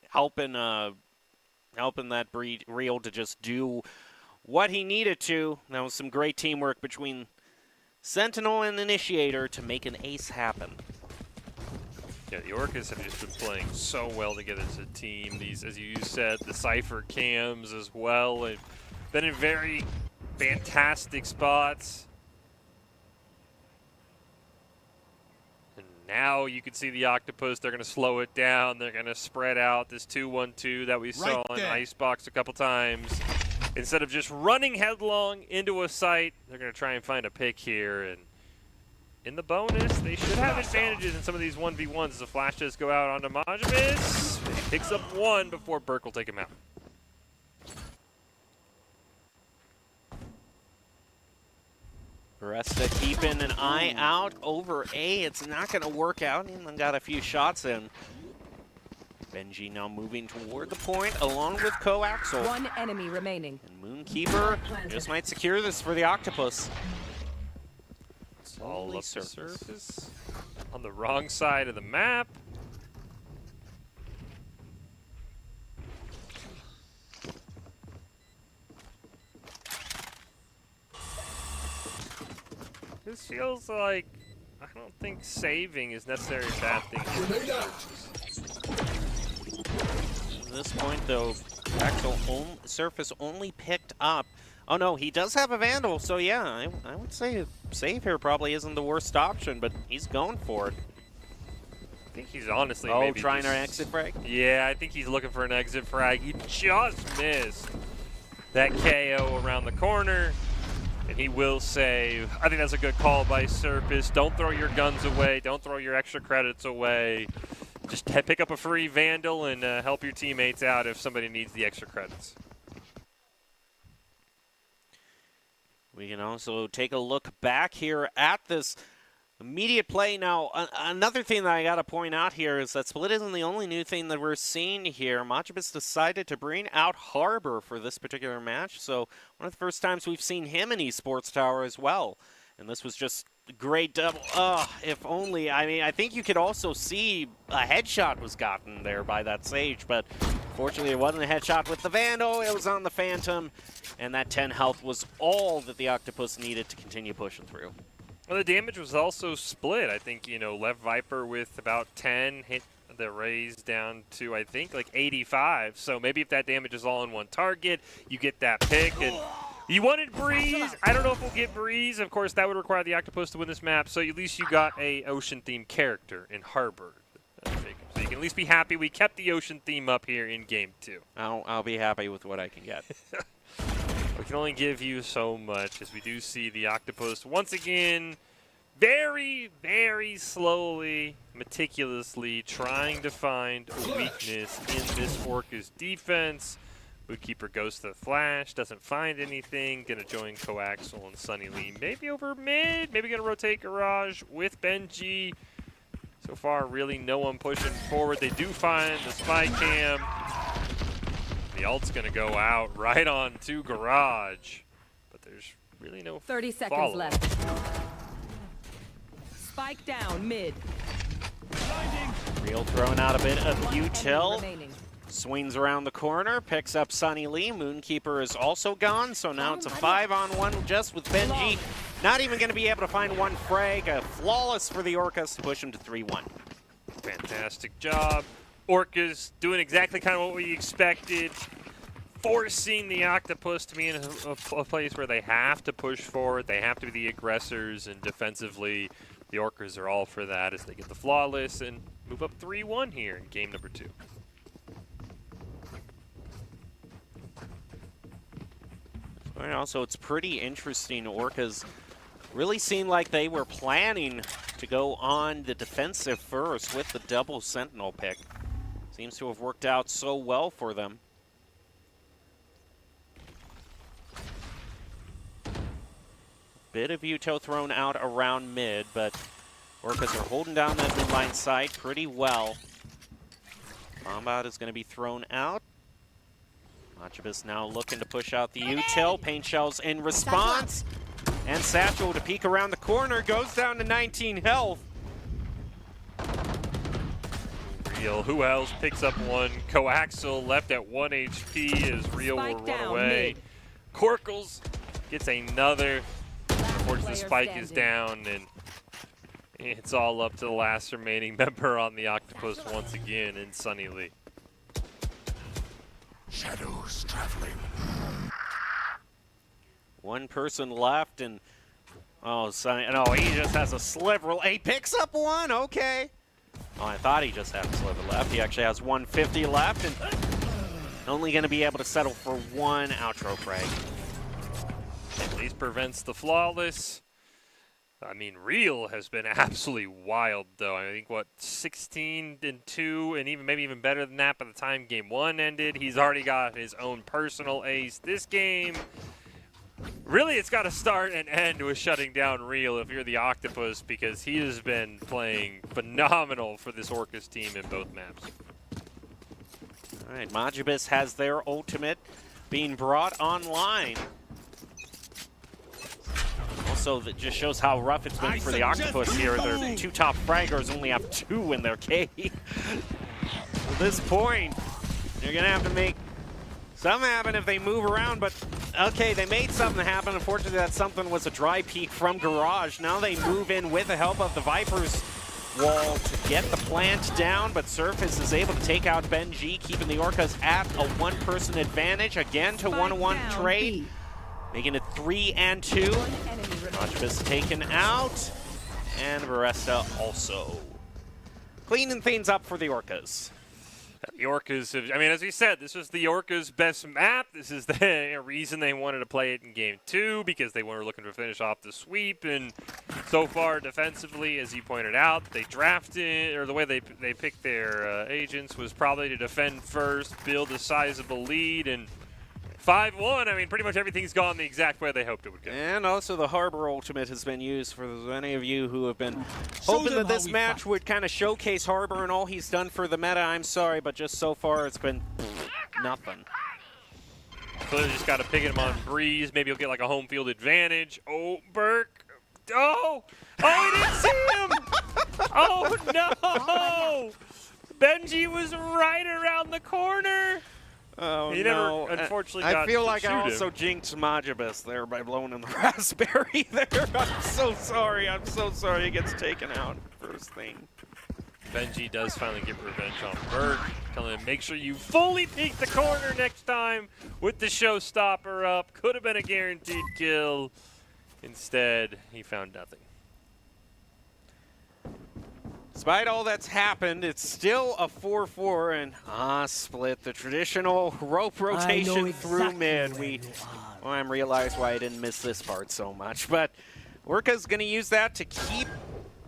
helping that Real to just do what he needed to. That was some great teamwork between Sentinel and Initiator to make an ace happen. Yeah, the Orcas have just been playing so well together as a team. These, as you said, the Cypher cams as well. They've been in very fantastic spots. And now you can see the Octopus. They're going to slow it down. They're going to spread out this 2-1-2 that we saw in Icebox a couple times. Instead of just running headlong into a site, they're going to try and find a pick here. And in the bonus, they should have advantages in some of these 1v1s as the flash does go out onto Majimus. He picks up one before Burke will take him out. Baresta keeping an eye out over A. It's not going to work out. Even got a few shots in. Benji now moving toward the point along with Coaxel. One enemy remaining. And Moonkeeper just might secure this for the Octopus. It's all up the surface. On the wrong side of the map. This feels like, I don't think saving is necessarily a bad thing. At this point, though, Axel Surface only picked up. Oh no, he does have a Vandal, so yeah, I would say a save here probably isn't the worst option, but he's going for it. I think he's honestly maybe trying an exit frag? Yeah, I think he's looking for an exit frag. He just missed that KO around the corner. And he will save. I think that's a good call by Surface. Don't throw your guns away. Don't throw your extra credits away. Just pick up a free Vandal and help your teammates out if somebody needs the extra credits. We can also take a look back here at this immediate play. Now, another thing that I got to point out here is that Split isn't the only new thing that we're seeing here. Majibus decided to bring out Harbor for this particular match, so one of the first times we've seen him in Esports Tower as well. And this was just a great double. If only. I mean, I think you could also see a headshot was gotten there by that Sage, but fortunately it wasn't a headshot with the Vandal. It was on the Phantom, and that 10 health was all that the Octopus needed to continue pushing through. Well, the damage was also split. I think, you know, Left Viper with about 10 hit the raise down to, I think, like 85. So maybe if that damage is all in one target, you get that pick. And you wanted Breeze. I don't know if we'll get Breeze. Of course, that would require the Octopus to win this map. So at least you got a ocean-themed character in Harbor. So you can at least be happy we kept the ocean theme up here in Game 2. I'll be happy with what I can get. We can only give you so much, as we do see the Octopus once again very, very slowly, meticulously trying to find a weakness in this Orca's defense. Woodkeeper goes to the flash, doesn't find anything, gonna join Coaxel and Sunny Lee. Maybe over mid, maybe gonna rotate Garage with Benji. So far, really no one pushing forward. They do find the spy cam. The ult's gonna go out right on to Garage, but there's really no 30 seconds follow. left. Spike down mid. Real throwing out a bit of util. Remaining. Swings around the corner, picks up Sunny Lee. Moonkeeper is also gone, so now it's a 5-on-1 just with Benji. Not even going to be able to find one frag. Flawless for the Orcas to push him to 3-1. Fantastic job. Orcas doing exactly kind of what we expected. Forcing the Octopus to be in a place where they have to push forward. They have to be the aggressors, and defensively, the Orcas are all for that as they get the flawless and move up 3-1 here in game number 2. And also, it's pretty interesting. Orcas really seemed like they were planning to go on the defensive first with the double Sentinel pick. Seems to have worked out so well for them. Bit of util thrown out around mid, but Orcas are holding down that mid-line side pretty well. Combat is going to be thrown out. Majibus now looking to push out the util. Paint shells in response. And Satchel to peek around the corner. Goes down to 19 health. Real. Who else picks up one? Coaxial left at 1 HP as Real will Spike run down, away. mid. Corkles gets another. Unfortunately, player Spike is standing. down, and it's all up to the last remaining member on the Octopus once again in Sunny Lee. Shadows traveling. One person left, and oh, Sonny, no, he just has a sliver. He picks up one. Okay. Oh, I thought he just had a sliver left. He actually has 150 left, and only going to be able to settle for one outro frag. At least prevents the flawless. I mean, Real has been absolutely wild, though. I think, what, 16-2, and maybe even better than that by the time Game 1 ended. He's already got his own personal ace this game. Really, it's got to start and end with shutting down Real if you're the Octopus, because he has been playing phenomenal for this Orcus team in both maps. All right, Majibus has their ultimate being brought online. Also, that just shows how rough it's been for the Octopus here. Their two top fraggers only have 2 in their cave. At this point, they're going to have to make something happen if they move around, but okay, they made something happen. Unfortunately, that something was a dry peek from Garage. Now they move in with the help of the Vipers wall to get the plant down, but Surface is able to take out Benji, keeping the Orcas at a 1-person advantage. Again to 1-1 trade, making it 3-2. Majibus taken out, and Baresta also. Cleaning things up for the Orcas. The Orcas have, I mean, as we said, this was the Orcas' best map. This is the reason they wanted to play it in Game 2, because they were looking to finish off the sweep. And so far, defensively, as you pointed out, they drafted, or the way they picked their agents was probably to defend first, build a sizable lead, and 5-1, I mean, pretty much everything's gone the exact way they hoped it would go. And also the Harbor ultimate has been used for any of you who have been hoping that this match would kind of showcase Harbor and all he's done for the meta. I'm sorry, but just so far it's been nothing. Clearly just got to pick him on Breeze. Maybe he'll get like a home field advantage. Oh, Burke. Oh! Oh, he didn't see him! Oh, no! Benji was right around the corner. Oh, he no. never, unfortunately, I got feel to like I shoot also him. jinxed Majibus there by blowing him the raspberry there. I'm so sorry. I'm so sorry he gets taken out first thing. Benji does finally get revenge on Burke, telling him, make sure you fully peek the corner next time with the showstopper up. Could have been a guaranteed kill. Instead, he found nothing. Despite all that's happened, it's still a 4-4 and split. The traditional rope rotation through mid. I realized why I didn't miss this part so much, but Orca's going to use that to keep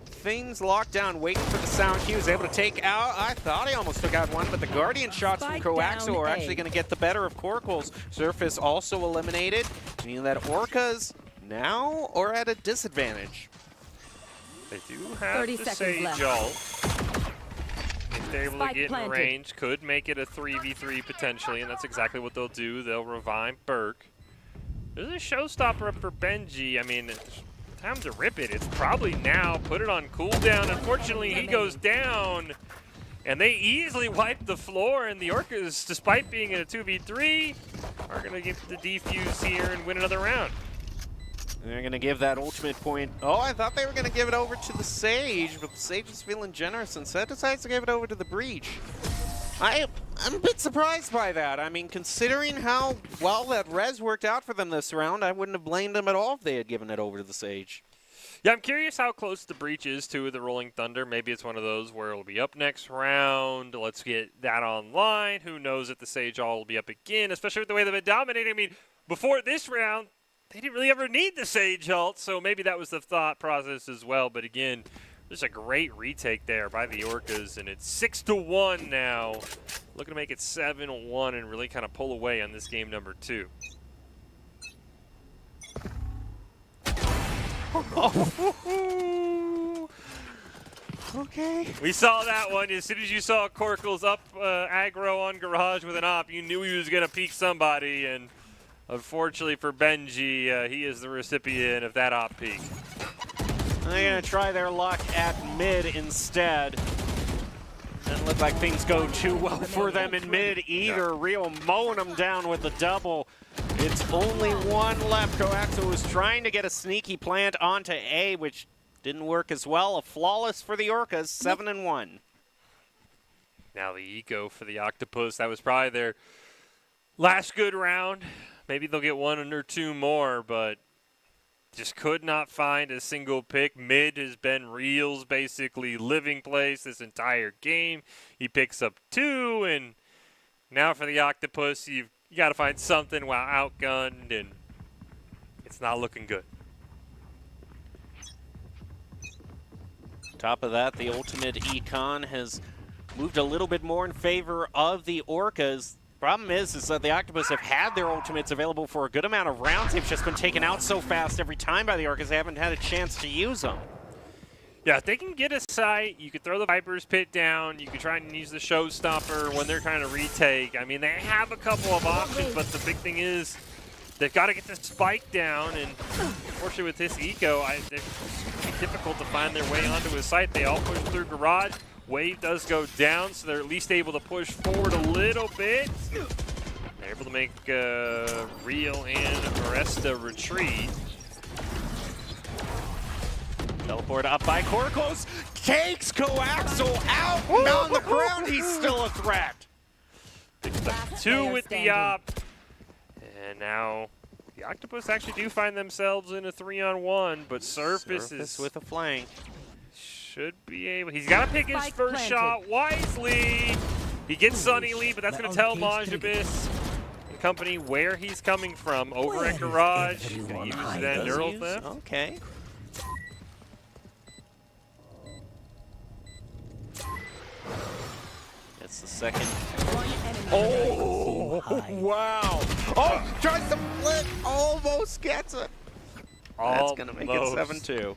things locked down, waiting for the sound cue. He was able to take out, I thought he almost took out one, but the Guardian shots from Coaxial are actually going to get the better of Corkles. Surface also eliminated, meaning that Orcas now are at a disadvantage. They do have the Sage left. ult. If they're able Spike to get planted. in range, could make it a 3v3 potentially, and that's exactly what they'll do. They'll revive Burke. There's a showstopper up for Benji. I mean, time to rip it. It's probably now. Put it on cooldown. Unfortunately, he goes down, and they easily wipe the floor, and the Orcas, despite being in a 2v3, are going to get the defuse here and win another round. They're going to give that ultimate point. Oh, I thought they were going to give it over to the Sage, but the Sage is feeling generous and instead decides to give it over to the Breach. I'm a bit surprised by that. I mean, considering how well that res worked out for them this round, I wouldn't have blamed them at all if they had given it over to the Sage. Yeah, I'm curious how close the Breach is to the Rolling Thunder. Maybe it's one of those where it'll be up next round. Let's get that online. Who knows if the Sage all will be up again, especially with the way they've been dominating. I mean, before this round, they didn't really ever need the Sage ult, so maybe that was the thought process as well. But again, there's a great retake there by the Orcas, and it's 6-1 now. Looking to make it 7-1 and really kind of pull away on this game number 2. Okay. We saw that one. As soon as you saw Corkles up aggro on Garage with an op, you knew he was going to peek somebody, and unfortunately for Benji, he is the recipient of that op peek. They're going to try their luck at mid instead. And look like things go too well for them in mid either. Real mowing them down with the double. It's only one left. Coaxo was trying to get a sneaky plant onto A, which didn't work as well. A flawless for the Orcas, 7-1. Now the eco for the Octopus. That was probably their last good round. Maybe they'll get one or two more, but just could not find a single pick. Mid has been Real's basically living place this entire game. He picks up 2, and now for the Octopus, you got to find something while outgunned, and it's not looking good. Top of that, the ultimate econ has moved a little bit more in favor of the Orcas. Problem is that the Octopus have had their ultimates available for a good amount of rounds. They've just been taken out so fast every time by the Orcas, they haven't had a chance to use them. Yeah, if they can get a sight, you could throw the Viper's Pit down. You could try and use the Showstopper when they're trying to retake. I mean, they have a couple of options, but the big thing is they've got to get the spike down. And unfortunately with this eco, it's difficult to find their way onto his site. They all push through garage. Wave does go down, so they're at least able to push forward a little bit. They're able to make Real and Aresta retreat. Teleport up by Corcos, takes Coaxo out, and on the ground he's still a threat. Picks up 2 with the op. And now the Octopus actually do find themselves in a 3-on-1, but Surface is with a flank. Should be able. He's got to pick his first shot wisely. He gets Sunny Lee, but that's going to tell Majabis and company where he's coming from. Over at Garage. He's going to use that neural theft. Okay. It's the second. Oh, wow. Oh, tries to flip. Almost gets it. That's going to make it 7-2.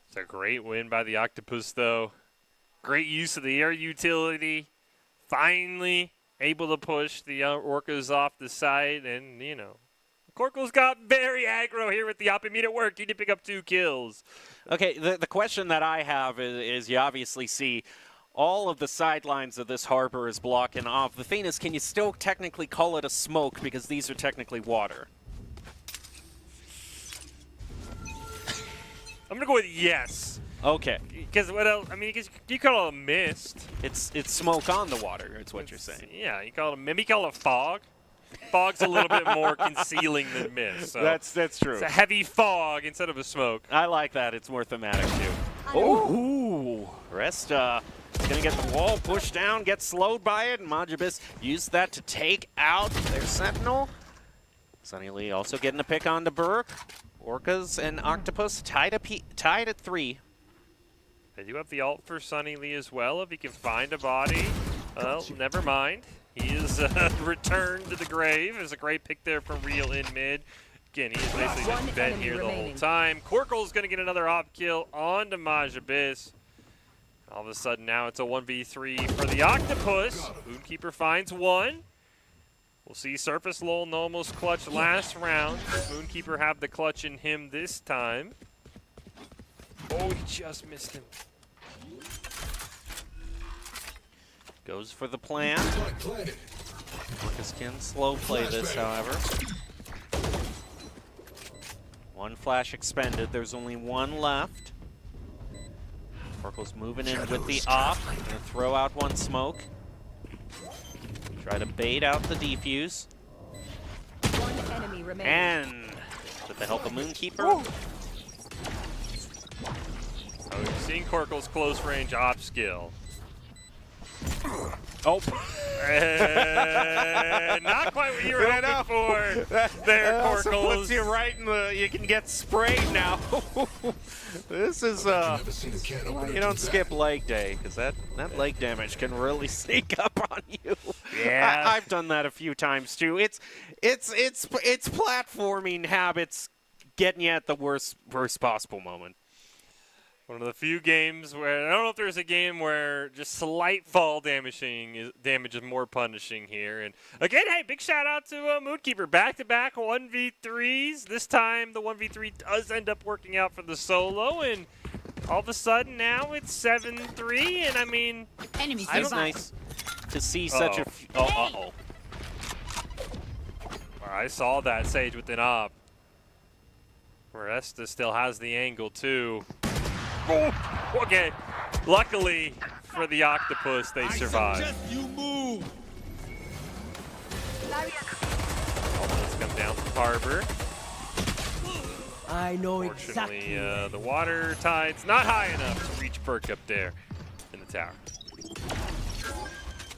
It's a great win by the Octopus, though. Great use of the air utility. Finally able to push the Orcas off the side. And, you know, Corkle's got very aggro here with the op. I mean, it worked. He did pick up 2 kills. Okay, the question that I have is you obviously see all of the sidelines of this harbor is blocking off. The thing is, can you still technically call it a smoke because these are technically water? I'm gonna go with yes. Okay. Because what else? I mean, you call it a mist. It's smoke on the water. It's what you're saying. Yeah, you call it maybe call it fog. Fog's a little bit more concealing than mist. So that's true. It's a heavy fog instead of a smoke. I like that. It's more thematic too. Oh, Resta is gonna get the wall pushed down, get slowed by it, and Majabis used that to take out their Sentinel. Sunny Lee also getting a pick onto Burke. Orcas and Octopus tied at 3. They do have the ult for Sunny Lee as well if he can find a body. Well, never mind. He is returned to the grave. There's a great pick there from Real in mid. Again, he has basically just been here the whole time. Corkle's going to get another op kill onto Majabis. All of a sudden now it's a 1v3 for the Octopus. Moonkeeper finds 1. We'll see Surface Lowell almost clutch last round. Does Moonkeeper have the clutch in him this time? Oh, he just missed him. Goes for the plan. Orcas can slow play this, however. 1 flash expended. There's only 1 left. Orcal's moving in with the op. Gonna throw out 1 smoke. Try to bait out the defuse. 1 enemy remaining. And with the help of Moonkeeper. Oh, you're seeing Corkle's close range op skill. Oh. Not quite what you were hoping for. There, Corkles. Puts you right in the. You can get sprayed now. This is you don't skip leg day because that leg damage can really sneak up on you. Yeah, I've done that a few times too. It's platforming habits getting you at the worst possible moment. One of the few games where I don't know if there's a game where just slight fall damage is more punishing here. And again, hey, big shout out to Moonkeeper. Back-to-back 1v3s. This time the 1v3 does end up working out for the solo, and all of a sudden now it's 7-3, and I mean, Enemies It's nearby. nice to see such a. Uh-oh. I saw that Sage with an op. Resta still has the angle too. Oh, okay. Luckily for the Octopus, they survived. Let's come down from Harbor. I know Fortunately, exactly. the water tide's not high enough to reach Burke up there in the tower.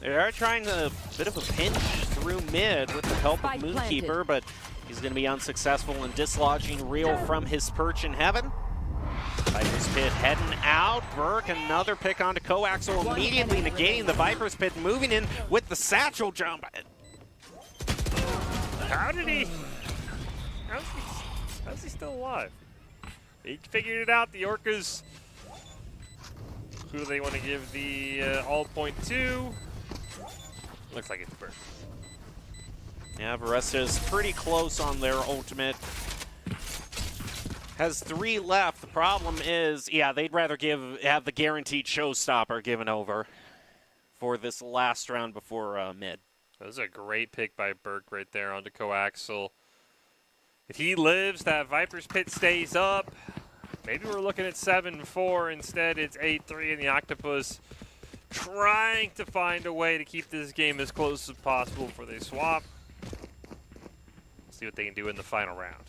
They are trying a bit of a pinch through mid with the help of Spike Moonkeeper, planted. but he's going to be unsuccessful in dislodging Real from his perch in heaven. Viper's Pit heading out. Burke, another pick onto Coaxel, immediately negating the Viper's Pit, moving in with the satchel jump. How did he? How's he still alive? He figured it out. The Orcas. Who do they want to give the all point to? Looks like it's Burke. Yeah, Varesta's pretty close on their ultimate. Has 3 left. The problem is, yeah, they'd rather have the guaranteed showstopper given over for this last round before mid. That was a great pick by Burke right there onto Coaxel. If he lives, that Viper's Pit stays up. Maybe we're looking at 7-4. Instead, it's 8-3, and the Octopus trying to find a way to keep this game as close as possible before they swap. See what they can do in the final round.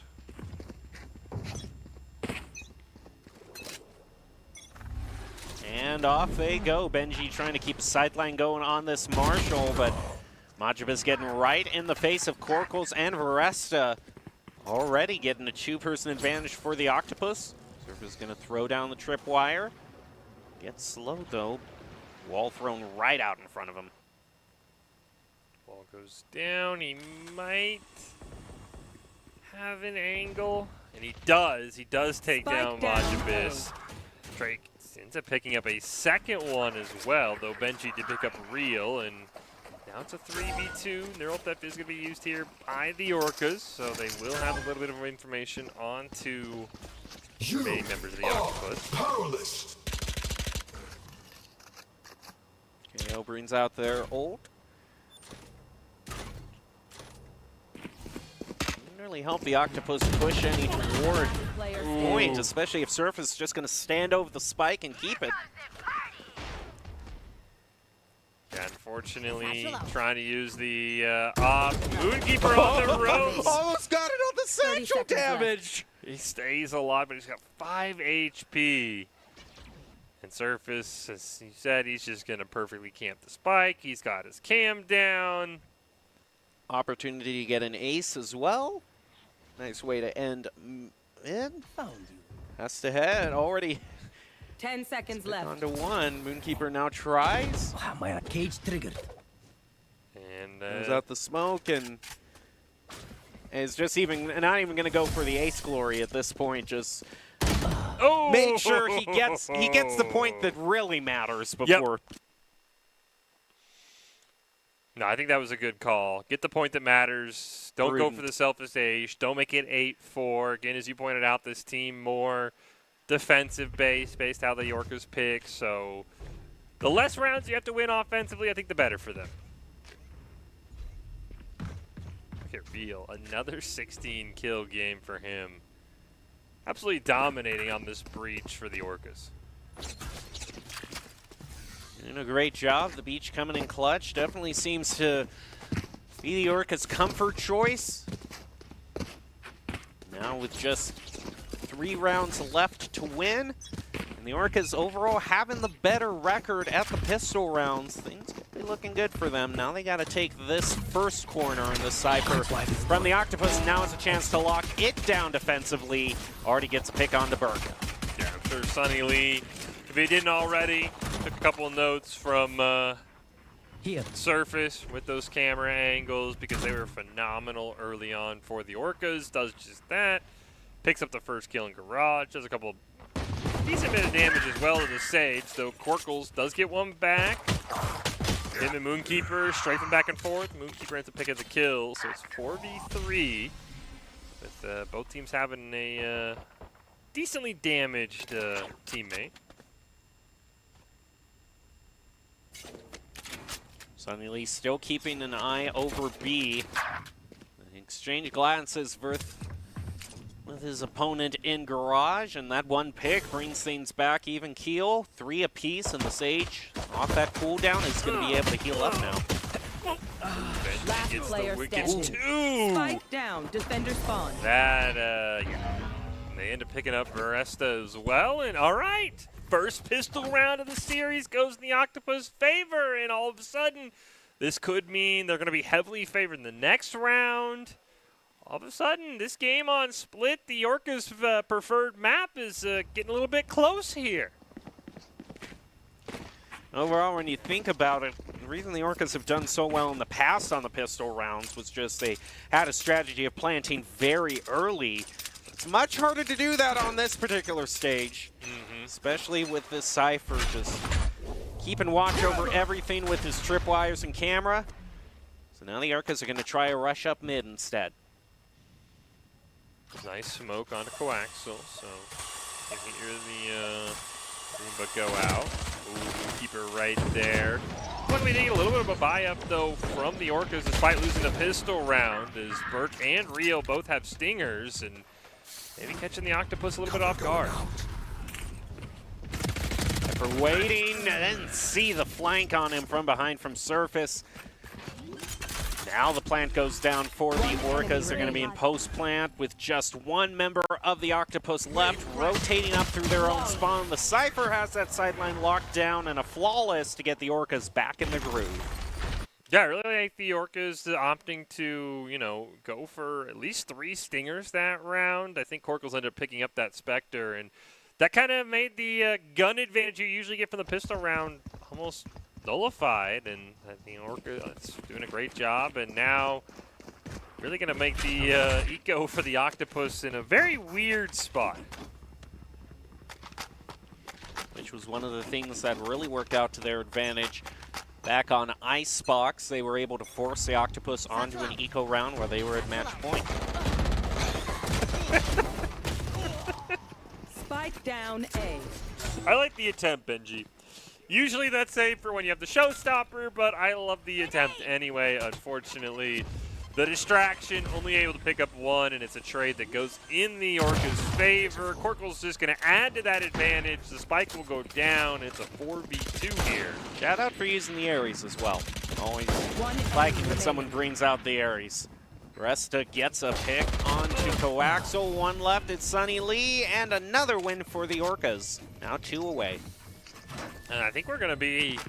And off they go. Benji trying to keep a sideline going on this Marshall, but Majiba's getting right in the face of Corkles and Varesta. Already getting a 2-person advantage for the Octopus. Surfer's going to throw down the tripwire. Gets slow though. Wall thrown right out in front of him. Ball goes down. He might have an angle. And he does. He does take down Majibis. Drake ends up picking up a second one as well, though Benji did pick up Real. And now it's a 3v2. Their ult depth is going to be used here by the Orcas, so they will have a little bit of information onto the remaining members of the Octopus. KO brings out their ult. Didn't really help the Octopus push any toward point, especially if Surf is just going to stand over the spike and keep it. Yeah, unfortunately, trying to use the Moonkeeper on the ropes. Almost got it on the 30 central seconds damage. He stays alive, but he's got 5 HP. And Surface, as he said, he's just going to perfectly camp the spike. He's got his cam down. Opportunity to get an ace as well. Nice way to end mid. Found you. Has to head already 10 seconds left. on to 1. Moonkeeper now tries. Ah, my cage triggered. And Goes out the smoke and is just not even going to go for the ace glory at this point. Just make sure he gets the point that really matters before. No, I think that was a good call. Get the point that matters. Don't Prudent. go for the selfish ace. Don't make it 8-4. Again, as you pointed out, this team more defensive based how the Orcas pick. So the less rounds you have to win offensively, I think the better for them. Look at Real. Another 16 kill game for him. Absolutely dominating on this breach for the Orcas. Doing a great job. The beach coming in clutch. Definitely seems to be the Orca's comfort choice. Now with just 3 rounds left to win. And the Orcas overall having the better record at the pistol rounds. Things could be looking good for them. Now they got to take this first corner in the Cypher from the Octopus. Now is a chance to lock it down defensively. Already gets a pick onto Burke. Yeah, I'm sure Sonny Lee, if he didn't already, took a couple of notes from Here. Surface with those camera angles because they were phenomenal early on for the Orcas. Does just that. Picks up the first kill in Garage. Does a couple decent bit of damage as well to the Sage, though Corkles does get one back. Him and Moonkeeper strafing back and forth. Moonkeeper ends up picking the kill, so it's 4v3 with both teams having a decently damaged teammate. Sunny Lee still keeping an eye over B. Exchange glances with his opponent in garage, and that one pick brings things back even keel. 3 apiece, and the Sage off that cooldown is going to be able to heal up now. Last Gets player the gets standing. 2. Spike down. Defender spawn. That, yeah. They end up picking up Veresta as well, and all right. First pistol round of the series goes in the Octopus' favor, and all of a sudden, this could mean they're going to be heavily favored in the next round. All of a sudden, this game on Split, the Orca's preferred map, is getting a little bit close here. Overall, when you think about it, the reason the Orcas have done so well in the past on the pistol rounds was just they had a strategy of planting very early. It's much harder to do that on this particular stage, especially with this Cypher just keeping watch over everything with his tripwires and camera. So now the Orcas are going to try a rush up mid instead. Nice smoke onto Coaxial, so you can hear the Roomba go out. Ooh, keep her right there. When we need a little bit of a buy-up, though, from the Orcas, despite losing the pistol round, as Burke and Rio both have stingers, and maybe catching the Octopus a little bit off guard. For waiting, and then see the flank on him from behind from surface. Now the plant goes down for the Orcas. They're going to be in post-plant with just one member of the Octopus left, rotating up through their own spawn. The Cypher has that sideline locked down, and a flawless to get the Orcas back in the groove. Yeah, I really like the Orcas opting to, you know, go for at least 3 stingers that round. I think Corkles ended up picking up that Spectre, and that kind of made the gun advantage you usually get from the pistol round almost nullified, and I think Orca is doing a great job, and now really going to make the eco for the Octopus in a very weird spot. Which was one of the things that really worked out to their advantage. Back on Icebox, they were able to force the Octopus onto an eco round where they were at match point. Spike down A. I like the attempt, Benji. Usually that's safe for when you have the showstopper, but I love the attempt anyway. Unfortunately, the distraction, only able to pick up 1, and it's a trade that goes in the Orca's favor. Corkle's just going to add to that advantage. The spike will go down. It's a 4v2 here. Shout out for using the Ares as well. Always liking when someone brings out the Ares. Resta gets a pick onto Coaxial. 1 left, it's Sunny Lee, and another win for the Orcas. Now 2 away. And I think we're going to be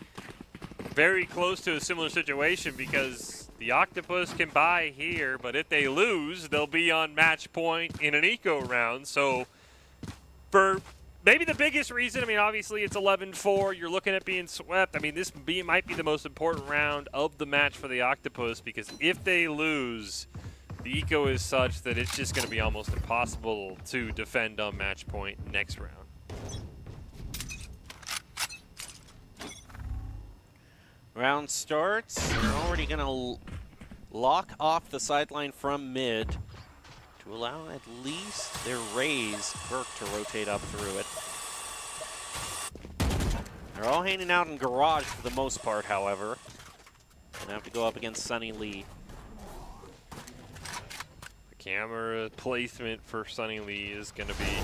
very close to a similar situation because the Octopus can buy here, but if they lose, they'll be on match point in an eco round. So for maybe the biggest reason, I mean, obviously it's 11-4. You're looking at being swept. I mean, this might be the most important round of the match for the Octopus because if they lose, the eco is such that it's just going to be almost impossible to defend on match point next round. Round starts. They're already going to lock off the sideline from mid to allow at least their Raze, Burke, to rotate up through it. They're all hanging out in garage for the most part, however. Gonna have to go up against Sunny Lee. The camera placement for Sunny Lee is going to be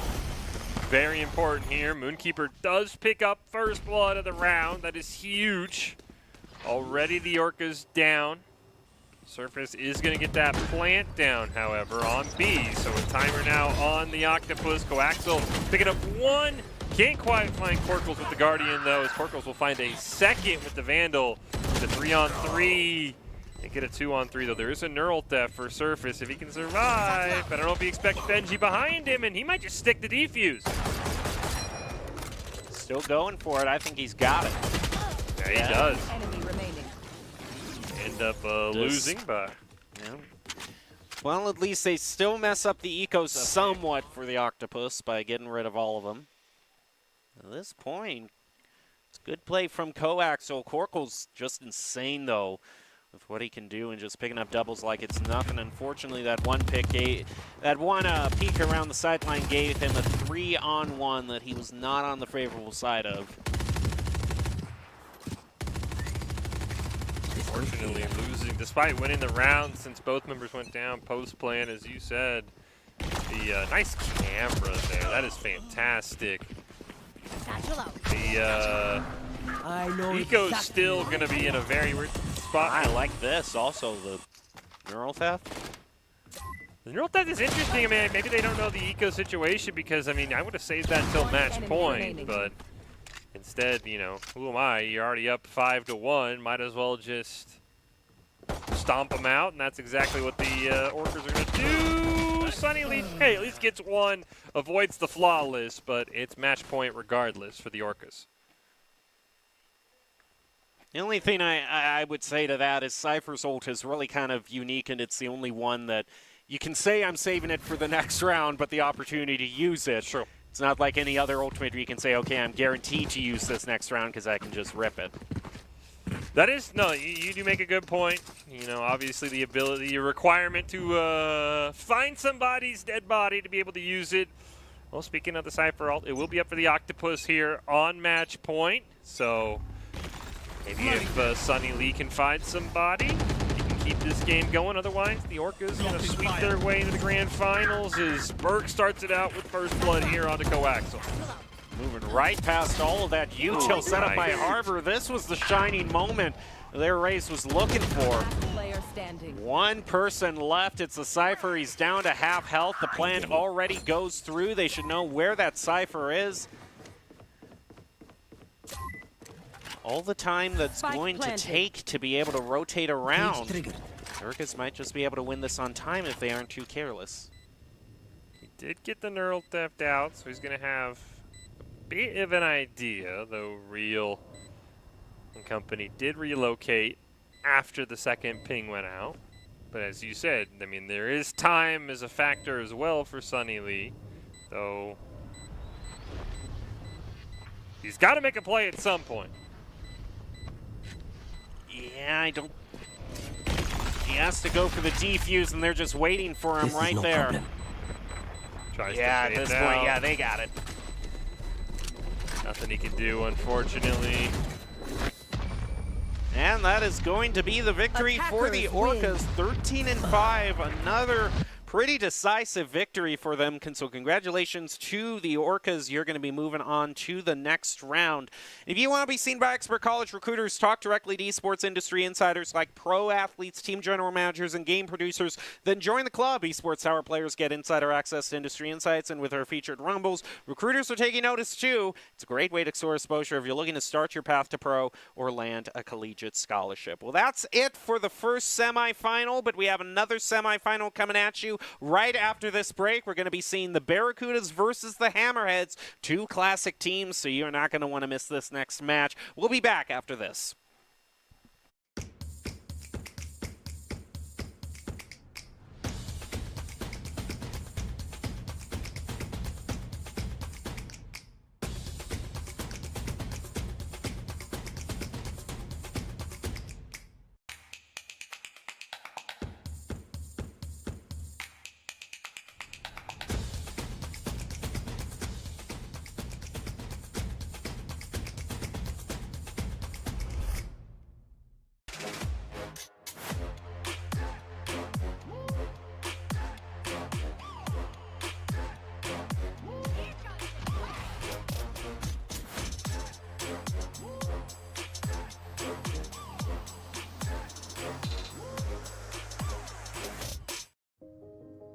very important here. Moonkeeper does pick up first blood of the round. That is huge. Already the Orca's down. Surface is going to get that plant down, however, on B. So a timer now on the Octopus. Coaxial picking up 1. Can't quite find Corkles with the Guardian, though, as Corkles will find a second with the Vandal. The 3-on-3. And get a 2-on-3, though. There is a neural theft for Surface if he can survive. But I don't know if he expects Benji behind him, and he might just stick the defuse. Still going for it. I think he's got it. Yeah, he does. Enemy remaining. End up losing, but Yeah. Well, at least they still mess up the eco somewhat for the Octopus by getting rid of all of them. At this point, it's good play from Coaxial. Corkle's just insane, though. with what he can do and just picking up doubles like it's nothing. Unfortunately, that one pick peek around the sideline gave him a 3-on-1 that he was not on the favorable side of. Unfortunately, losing despite winning the round since both members went down post-plan, as you said. The nice camera there. That is fantastic. The Eco's still going to be in a very weird spot. I like this. Also, the neural theft. The neural theft is interesting. I mean, maybe they don't know the Eco situation because, I mean, I would have saved that until match point, but instead, you know, who am I? You're already up 5-1. Might as well just stomp them out, and that's exactly what the Orcas are going to do. Sunny Lee, hey, at least gets one, avoids the flawless, but it's match point regardless for the Orcas. The only thing I would say to that is Cypher's ult is really kind of unique, and it's the only one that you can say I'm saving it for the next round, but the opportunity to use it. Sure. It's not like any other ultimate where you can say, okay, I'm guaranteed to use this next round because I can just rip it. That is, no, you do make a good point. You know, obviously the ability, the requirement to find somebody's dead body to be able to use it. Well, speaking of the Cypher ult, it will be up for the Octopus here on match point. So maybe if Sunny Lee can find somebody, he can keep this game going. Otherwise, the Orcas going to sweep their way into the grand finals as Berg starts it out with first blood here onto Coaxial. Moving right past all of that util set up by Harbor. This was the shining moment their race was looking for. Player standing. One person left. It's the Cypher. He's down to half health. The plant already goes through. They should know where that Cypher is. All the time that's going to take to be able to rotate around. Orcas might just be able to win this on time if they aren't too careless. He did get the neural theft out, so he's going to have bit of an idea, though Real and company did relocate after the second ping went out. But as you said, I mean, there is time as a factor as well for Sunny Lee, though he's got to make a play at some point. Yeah, I don't... He has to go for the defuse, and they're just waiting for him right there. Yeah, at this point, yeah, they got it. Nothing he can do, unfortunately. And that is going to be the victory for the Orcas. 13-5, another pretty decisive victory for them. So congratulations to the Orcas. You're going to be moving on to the next round. If you want to be seen by expert college recruiters, talk directly to esports industry insiders like pro athletes, team general managers, and game producers, then join the club. Esports Tower players get insider access to industry insights, and with our featured rumbles, recruiters are taking notice too. It's a great way to explore exposure if you're looking to start your path to pro or land a collegiate scholarship. Well, that's it for the first semifinal, but we have another semifinal coming at you right after this break. We're going to be seeing the Barracudas versus the Hammerheads, two classic teams, so you're not going to want to miss this next match. We'll be back after this.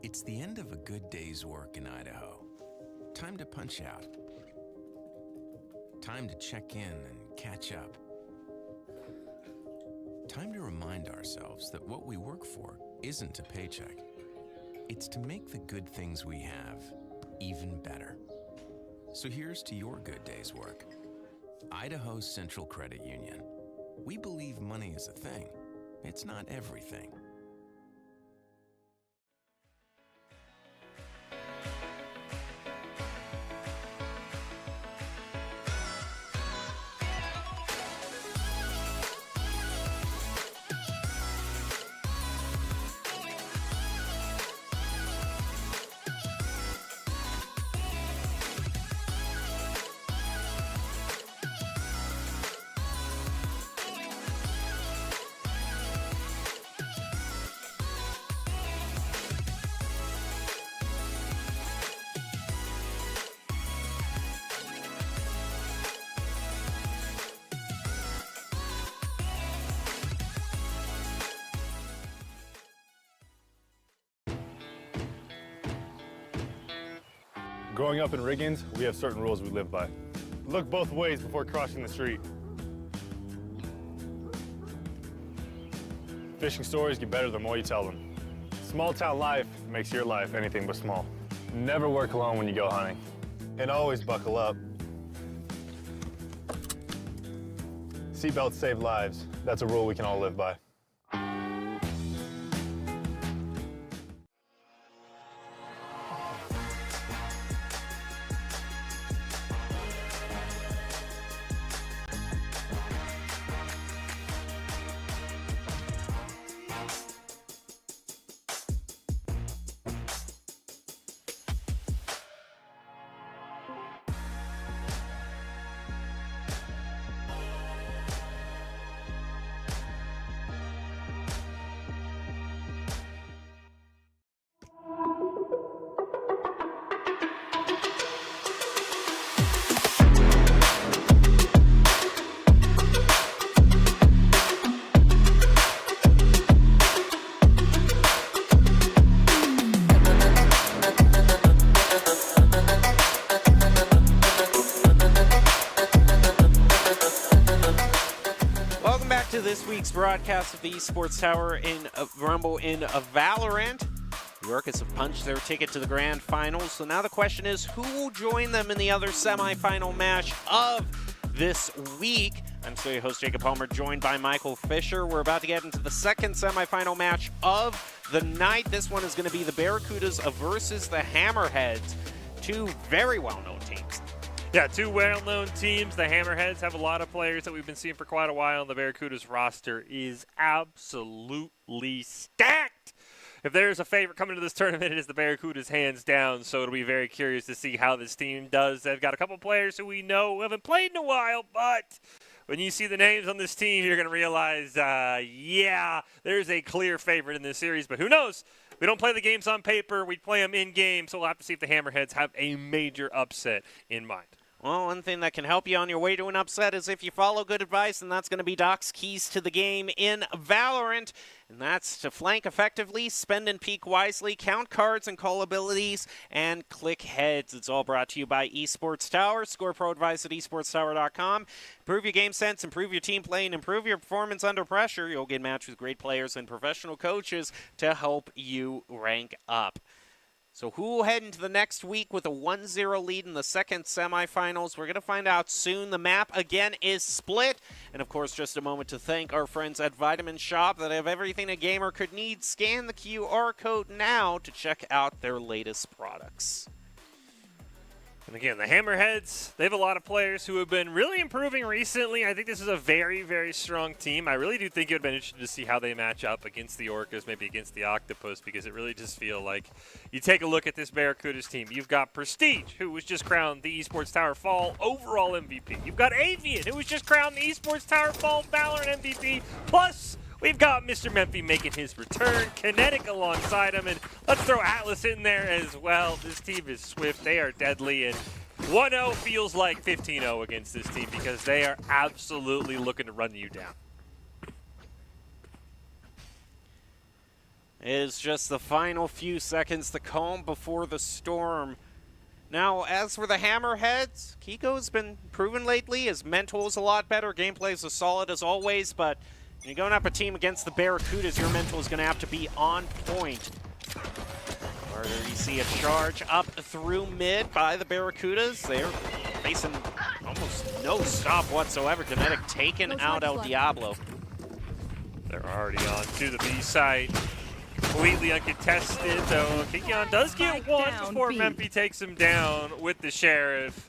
It's the end of a good day's work in Idaho. Time to punch out. Time to check in and catch up. Time to remind ourselves that what we work for isn't a paycheck. It's to make the good things we have even better. So here's to your good day's work. Idaho Central Credit Union. We believe money is a thing. It's not everything. Growing up in Riggins, we have certain rules we live by. Look both ways before crossing the street. Fishing stories get better the more you tell them. Small town life makes your life anything but small. Never work alone when you go hunting. And always buckle up. Seatbelts save lives. That's a rule we can all live by. This week's broadcast of the Esports Tower in Rumble in Valorant. The Orcas have punched their ticket to the grand finals, so now the question is, who will join them in the other semifinal match of this week? I'm still your host, Jacob Palmer, joined by Michael Fisher. We're about to get into the second semifinal match of the night. This one is going to be the Barracudas versus the Hammerheads, two very well-known teams. Yeah, two well-known teams. The Hammerheads have a lot of players that we've been seeing for quite a while, and the Barracudas roster is absolutely stacked. If there's a favorite coming to this tournament, it is the Barracudas hands down, so it'll be very curious to see how this team does. They've got a couple players who we know haven't played in a while, but when you see the names on this team, you're going to realize, yeah, there's a clear favorite in this series, but who knows? We don't play the games on paper. We play them in-game, so we'll have to see if the Hammerheads have a major upset in mind. Well, one thing that can help you on your way to an upset is if you follow good advice, and that's going to be Doc's keys to the game in Valorant. And that's to flank effectively, spend and peek wisely, count cards and call abilities, and click heads. It's all brought to you by Esports Tower. Score pro advice at esportstower.com. Improve your game sense, improve your team play, and improve your performance under pressure. You'll get matched with great players and professional coaches to help you rank up. So who will head into the next week with a 1-0 lead in the second semifinals? We're going to find out soon. The map, again, is split. And, of course, just a moment to thank our friends at Vitamin Shop that have everything a gamer could need. Scan the QR code now to check out their latest products. And again, the Hammerheads, they have a lot of players who have been really improving recently. I think this is a very, very strong team. I really do think it would have been interesting to see how they match up against the Orcas, maybe against the Octopus, because it really does feel like you take a look at this Barracudas team. You've got Prestige, who was just crowned the Esports Tower Fall overall MVP. You've got Avian, who was just crowned the Esports Tower Fall Valorant MVP. Plus, we've got Mr. Memphi making his return, Kinetic alongside him, and let's throw Atlas in there as well. This team is swift, they are deadly, and 1-0 feels like 15-0 against this team because they are absolutely looking to run you down. It is just the final few seconds, the calm before the storm. Now, as for the Hammerheads, Kiko's been proven lately. His mental is a lot better. Gameplay is as solid as always, but when you're going up a team against the Barracudas, your mental is going to have to be on point. Or you see a charge up through mid by the Barracudas. They're facing almost no stop whatsoever. Kinetic taking out El Diablo. They're already on to the B side. Completely uncontested, though. Kikion does get one before Memphi takes him down with the Sheriff.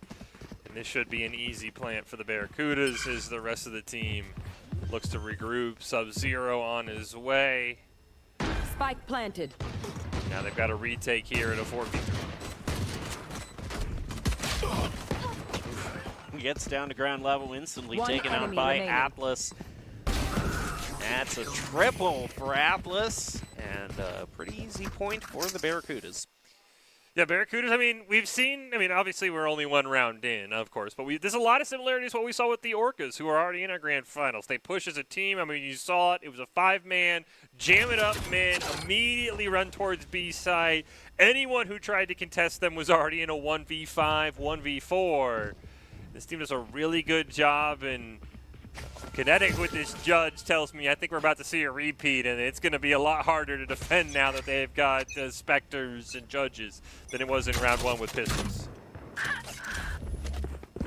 And this should be an easy plant for the Barracudas as the rest of the team looks to regroup. Sub-Zero on his way. Spike planted. Now they've got a retake here at a 4v3. Gets down to ground level, instantly One taken out enemy by remaining. Atlas. That's a triple for Atlas, and a pretty easy point for the Barracudas. Yeah, Barracudas, I mean, we've seen, I mean, obviously we're only one round in, of course, but there's a lot of similarities to what we saw with the Orcas, who are already in our grand finals. They push as a team. I mean, you saw it. It was a 5-man, jam it up mid, immediately run towards B side. Anyone who tried to contest them was already in a 1v5, 1v4. This team does a really good job, and Kinetic with this judge tells me I think we're about to see a repeat, and it's going to be a lot harder to defend now that they've got Spectres and judges than it was in round 1 with Pistols.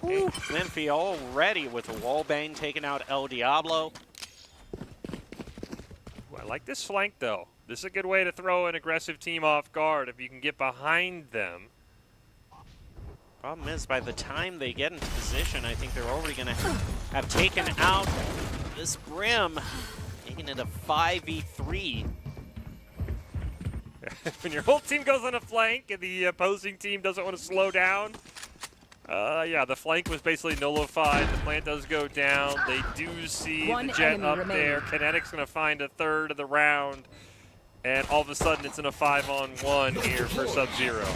Linfi already with a wallbang taking out El Diablo. I like this flank, though. This is a good way to throw an aggressive team off guard if you can get behind them. Problem is, by the time they get into position, I think they're already going to have taken out this Brim, making it a 5v3. When your whole team goes on a flank and the opposing team doesn't want to slow down, yeah, the flank was basically nullified. The plant does go down. They do see the jet up there. Kinetic's going to find a third of the round, and all of a sudden it's in a 5-on-1 here for Sub-Zero.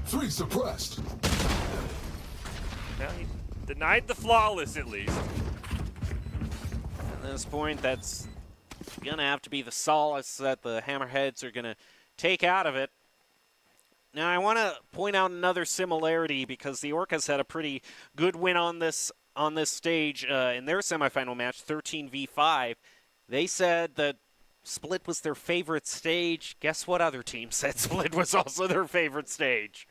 3 suppressed. Now he denied the flawless, at least. At this point, that's going to have to be the solace that the Hammerheads are going to take out of it. Now, I want to point out another similarity because the Orcas had a pretty good win on this stage in their semifinal match, 13v5. They said that Split was their favorite stage. Guess what other team said Split was also their favorite stage?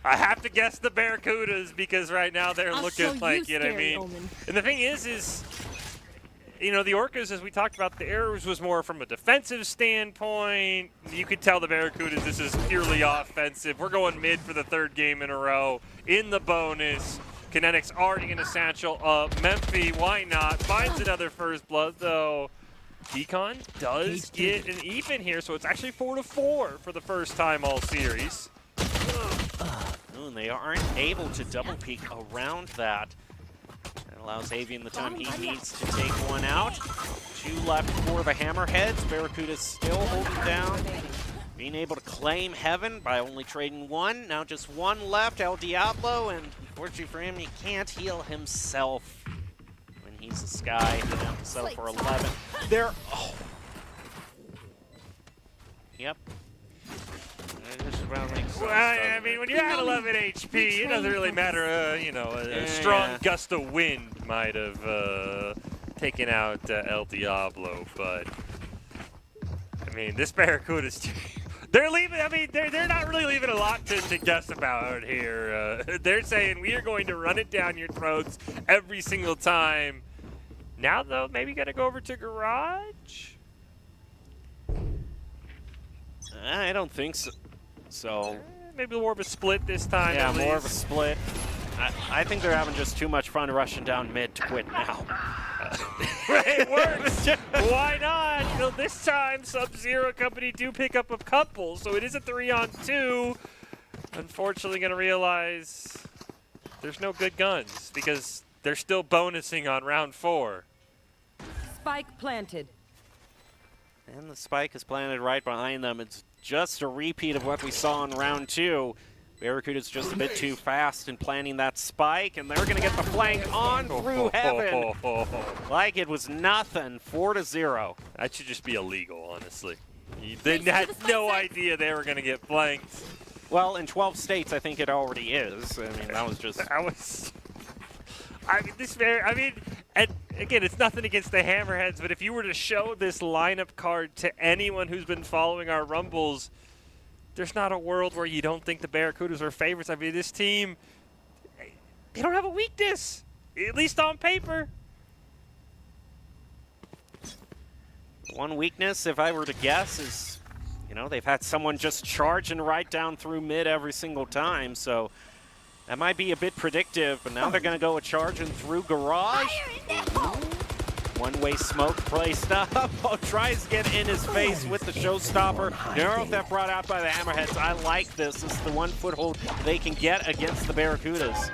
I have to guess the Barracudas because right now they're looking like, you know what I mean? Omen. And the thing is, you know, the Orcas, as we talked about, the errors was more from a defensive standpoint. You could tell the Barracudas, this is purely offensive. We're going mid for the 3rd game in a row. In the bonus, Kinetic's already going to satchel up. Memphi, why not? Finds another first blood, though. Deacon does get an even here, so it's actually 4-4 for the first time all series. And they aren't able to double peek around that. That allows Avian the time he needs to take one out. 2 left for the Hammerheads. Barracuda's still holding down. Being able to claim heaven by only trading 1. Now just 1 left, El Diablo, and unfortunately for him, he can't heal himself when he's a Sky. He'll have to settle for 11. There. Oh. Yep. Well, I mean, when you're at 11 HP, it doesn't really matter. You know, a strong gust of wind might have taken out El Diablo, but I mean, this Barracuda's they're leaving. I mean, they're not really leaving a lot to guess about here. They're saying we are going to run it down your throats every single time. Now, though, maybe got to go over to Garage. I don't think so. So maybe more of a split this time. Yeah, more of a split. I think they're having just too much fun rushing down mid to quit now. It works. Why not? You know, this time Sub-Zero Company do pick up a couple, so it is a 3-on-2. Unfortunately, going to realize there's no good guns because they're still bonusing on round 4. Spike planted. And the spike is planted right behind them. It's just a repeat of what we saw in round 2. Barracuda's just a bit too fast in planting that spike, and they're going to get the flank on through heaven. Like it was nothing. 4-0. That should just be illegal, honestly. They had no idea they were going to get flanked. Well, in 12 states, I think it already is. I mean, that was just... That was... I mean, and again, it's nothing against the Hammerheads, but if you were to show this lineup card to anyone who's been following our Rumbles, there's not a world where you don't think the Barracudas are favorites. I mean, this team, they don't have a weakness, at least on paper. One weakness, if I were to guess, is, you know, they've had someone just charging right down through mid every single time, so... That might be a bit predictive, but now they're going to go a charging through Garage. One-way smoke placed up. Oh, tries to get in his face with the showstopper. Narrow theft brought out by the Hammerheads. I like this. This is the one foothold they can get against the Barracudas.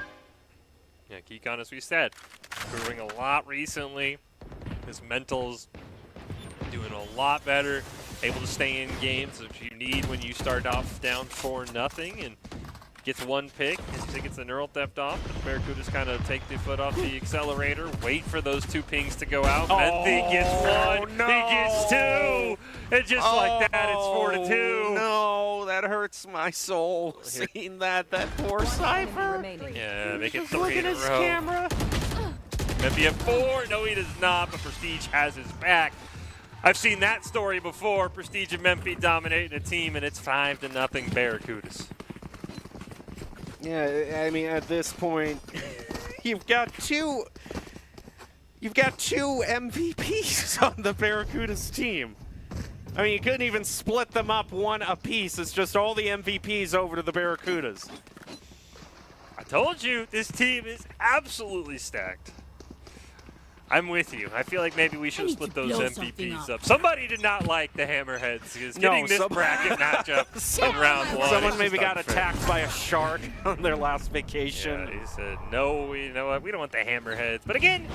Yeah, Kikon, as we said, improving a lot recently. His mental's doing a lot better. able to stay in games, which you need when you start off down 4-0, and gets one pick. He gets the neural theft off. The Barracudas kind of take the foot off the accelerator, wait for those 2 pings to go out. Menthy gets 1. No. He gets 2. And just like that, it's 4-2. No, that hurts my soul. Seeing that poor Cypher. Remaining. Yeah, make it 3 Look in at a his row. camera. Menthy at 4. No, he does not, but Prestige has his back. I've seen that story before. Prestige and Menthy dominating a team, and it's 5-0 Barracudas. Yeah, I mean, at this point, you've got two MVPs on the Barracudas team. I mean, you couldn't even split them up one apiece. It's just all the MVPs over to the Barracudas. I told you, this team is absolutely stacked. I'm with you. I feel like maybe we should split those MVPs up. Somebody did not like the Hammerheads because getting this bracket matchup in round 1. Someone maybe got unfair. attacked by a shark on their last vacation. Yeah, he said, no, you know what? We don't want the Hammerheads. But again,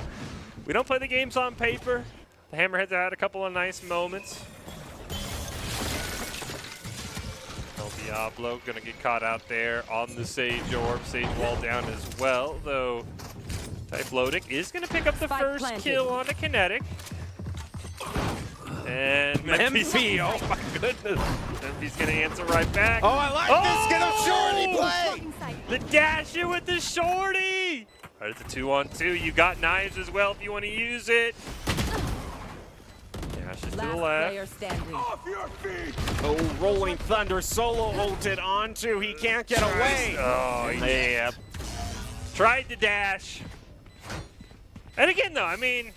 we don't play the games on paper. The Hammerheads had a couple of nice moments. El Diablo going to get caught out there on the Sage Orb. Sage Wall down as well, though. Typhlotic is going to pick up the first kill on a Kinetic. And Menthy, oh my goodness. Menthy's going to answer right back. Oh, I like this. Get a shorty play. The dash in with the shorty. All right, it's a 2-on-2. You got knives as well if you want to use it. Dash is to the Last left. player standing. Oh, Rolling Thunder solo ulted onto. He can't get away. Oh, yeah. Tried to dash. And again, though, I mean,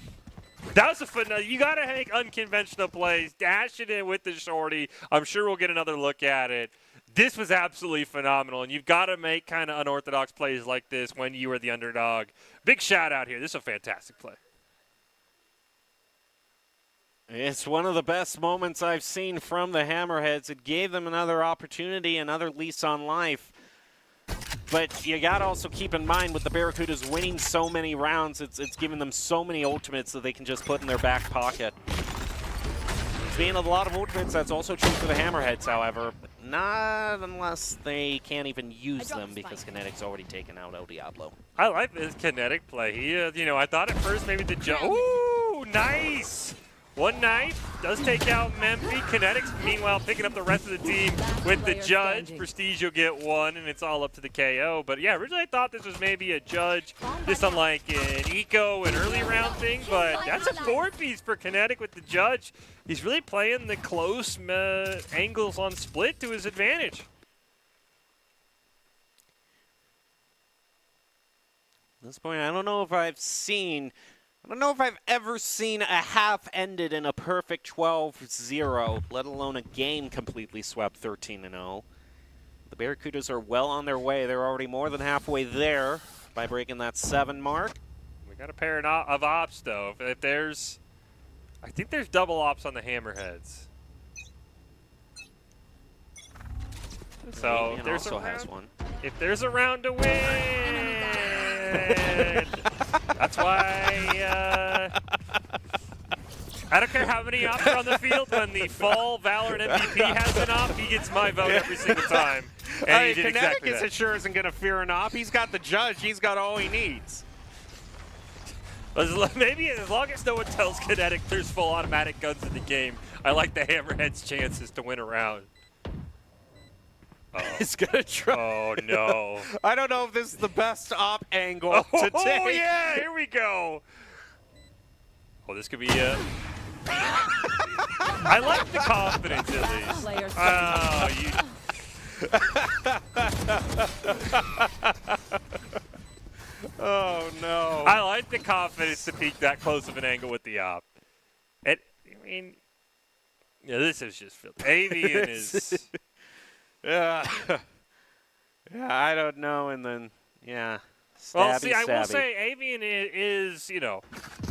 that was a fun. You got to make unconventional plays. Dash it in with the shorty. I'm sure we'll get another look at it. This was absolutely phenomenal, and you've got to make kind of unorthodox plays like this when you are the underdog. Big shout out here. This is a fantastic play. It's one of the best moments I've seen from the Hammerheads. It gave them another opportunity, another lease on life. But you got to also keep in mind with the Barracudas winning so many rounds, it's given them so many ultimates that they can just put in their back pocket. Being a lot of ultimates, that's also true for the Hammerheads, however. But not unless they can't even use them because Kinetic's already taken out El Diablo. I like this Kinetic play. He, you know, I thought at first maybe the jump. Ooh, nice! One knife does take out Menthy. Kinetics, meanwhile, picking up the rest of the team with the Judge. Prestige, you'll get 1, and it's all up to the KO. But yeah, originally I thought this was maybe a Judge, just unlike an Eco and early round thing. But that's a 4-piece for Kinetic with the Judge. He's really playing the close angles on split to his advantage. At this point, I don't know if I've ever seen a half ended in a perfect 12-0, let alone a game completely swept 13-0. The Barracudas are well on their way. They're already more than halfway there by breaking that 7 mark. We got a pair of ops, though. If there's, I think there's double ops on the Hammerheads. So Avian there's also has one. If there's a round to win, that's why. I don't care how many ops are on the field. When the fall Valorant MVP has an op, he gets my vote every single time. And he did exactly that. Sure isn't going to fear an op. He's got the Judge. He's got all he needs. Maybe as long as no one tells Kinetic there's full automatic guns in the game, I like the Hammerhead's chances to win a round. He's going to try. Oh, no. I don't know if this is the best op angle to take. Oh, yeah, here we go. Oh, this could be I like the confidence, at least. Player Oh, you... Oh, no. I like the confidence to peek that close of an angle with the op. I mean, yeah, this is just filthy. Avian is... Yeah. Yeah, I don't know, and then, yeah. Well, see, Stabby, I will stabby. say Avian is, you know,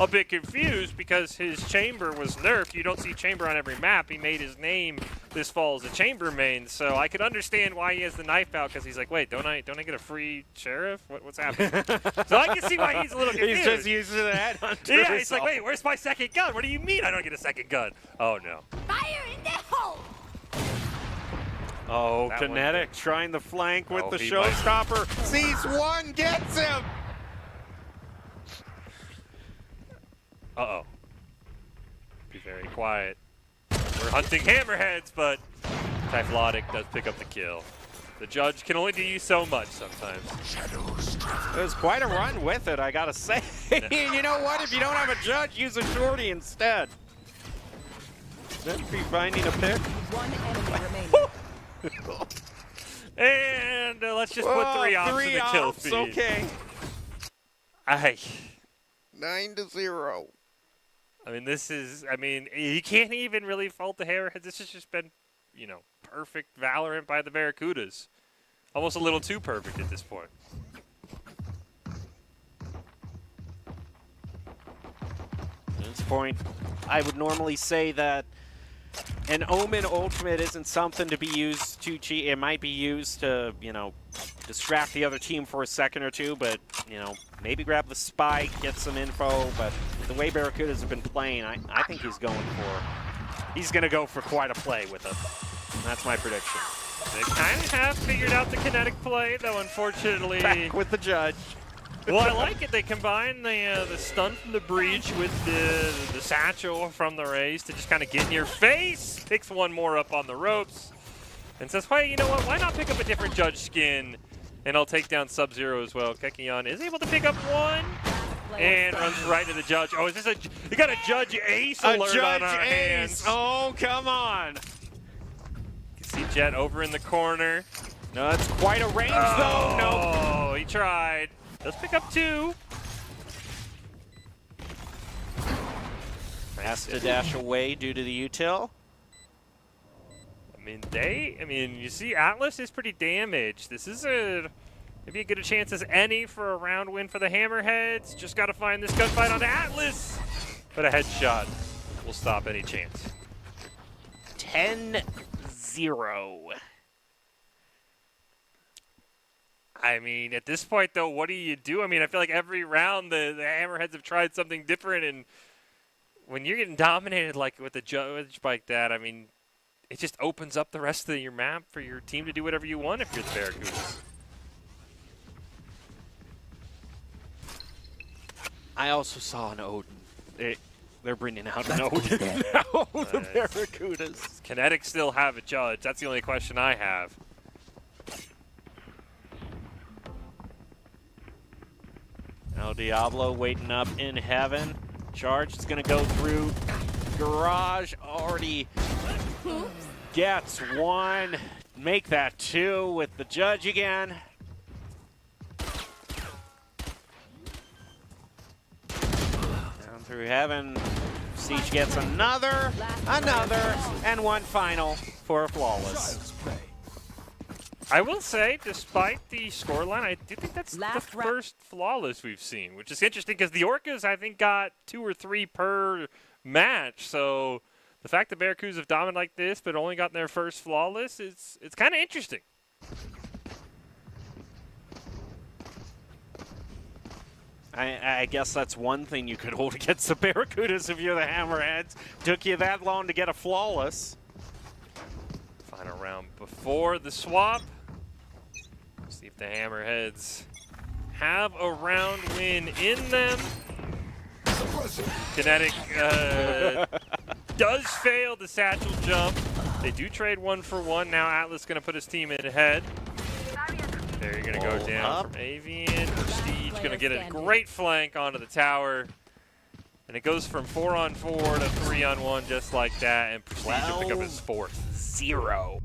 a bit confused because his Chamber was nerfed. You don't see Chamber on every map. He made his name this fall as a Chamber main, so I could understand why he has the knife out because he's like, wait, don't I get a free Sheriff? What's happening? So I can see why he's a little confused. He's just using the headhunter. Yeah, he's like, wait, where's my second gun? What do you mean I don't get a second gun? Oh, no. Fire in the hole! Oh, That Kinetic one- trying the flank with Oh, the he might- showstopper. Sees one, gets him. Uh-oh. Be very quiet. We're hunting hammerheads, but Typhlotic does pick up the kill. The judge can only do you so much sometimes. It was quite a run with it, I gotta say. You know what? If you don't have a judge, use a shorty instead. That'd be finding a pick. One enemy remaining. And let's just put 3 ops in the kill ops, feed. okay. 9-0. I mean, you can't even really fault the Hammerheads. This has just been, perfect Valorant by the Barracudas. Almost a little too perfect at this point. At this point, I would normally say that an Omen ultimate isn't something to be used to cheat. It might be used to, distract the other team for a second or two, but, maybe grab the spike, get some info. But the way Barracudas have been playing, I think he's going to go for quite a play with it. And that's my prediction. They kind of have figured out the kinetic play, though, unfortunately. Back with the judge. Well, I like it. They combine the stun from the breach with the satchel from the raise to just kind of get in your face. Picks one more up on the ropes and says, hey, you know what? Why not pick up a different judge skin? And I'll take down Sub-Zero as well. Kekion is able to pick up one and runs right to the judge. Oh, is this you got a Judge Ace alert on our hands. Oh, come on. You see Jet over in the corner. No, that's quite a range, though. No. Oh, he tried. Let's pick up 2. Has to dash away due to the util. You see Atlas is pretty damaged. This is maybe as good a chance as any for a round win for the Hammerheads. Just got to find this gunfight on Atlas. But a headshot will stop any chance. 10-0. At this point, though, what do you do? I feel like every round the Hammerheads have tried something different, and when you're getting dominated like with a judge like that, it just opens up the rest of your map for your team to do whatever you want if you're the Barracudas. I also saw an Odin. They're bringing out an Odin now, the Barracudas. Kinetic still have a judge. That's the only question I have. El Diablo waiting up in heaven. Charge is going to go through Garage. Already gets one. Make that 2 with the judge again. Down through heaven. Siege gets another, and one final for a flawless. I will say, despite the scoreline, I do think that's the Last round. first flawless we've seen, which is interesting because the Orcas, I think, got 2 or 3 per match. So the fact that Barracudas have dominated like this but only gotten their first flawless, it's kind of interesting. I guess that's one thing you could hold against the Barracudas if you're the Hammerheads. Took you that long to get a flawless. Final round before the swap. See if the Hammerheads have a round win in them. Kinetic does fail the satchel jump. They do trade 1 for 1. Now Atlas going to put his team in ahead. There you're going to go down from Avian. Prestige going to get a great flank onto the tower. And it goes from 4-on-4 to 3-on-1 just like that. And Prestige will pick up his 4th. 0.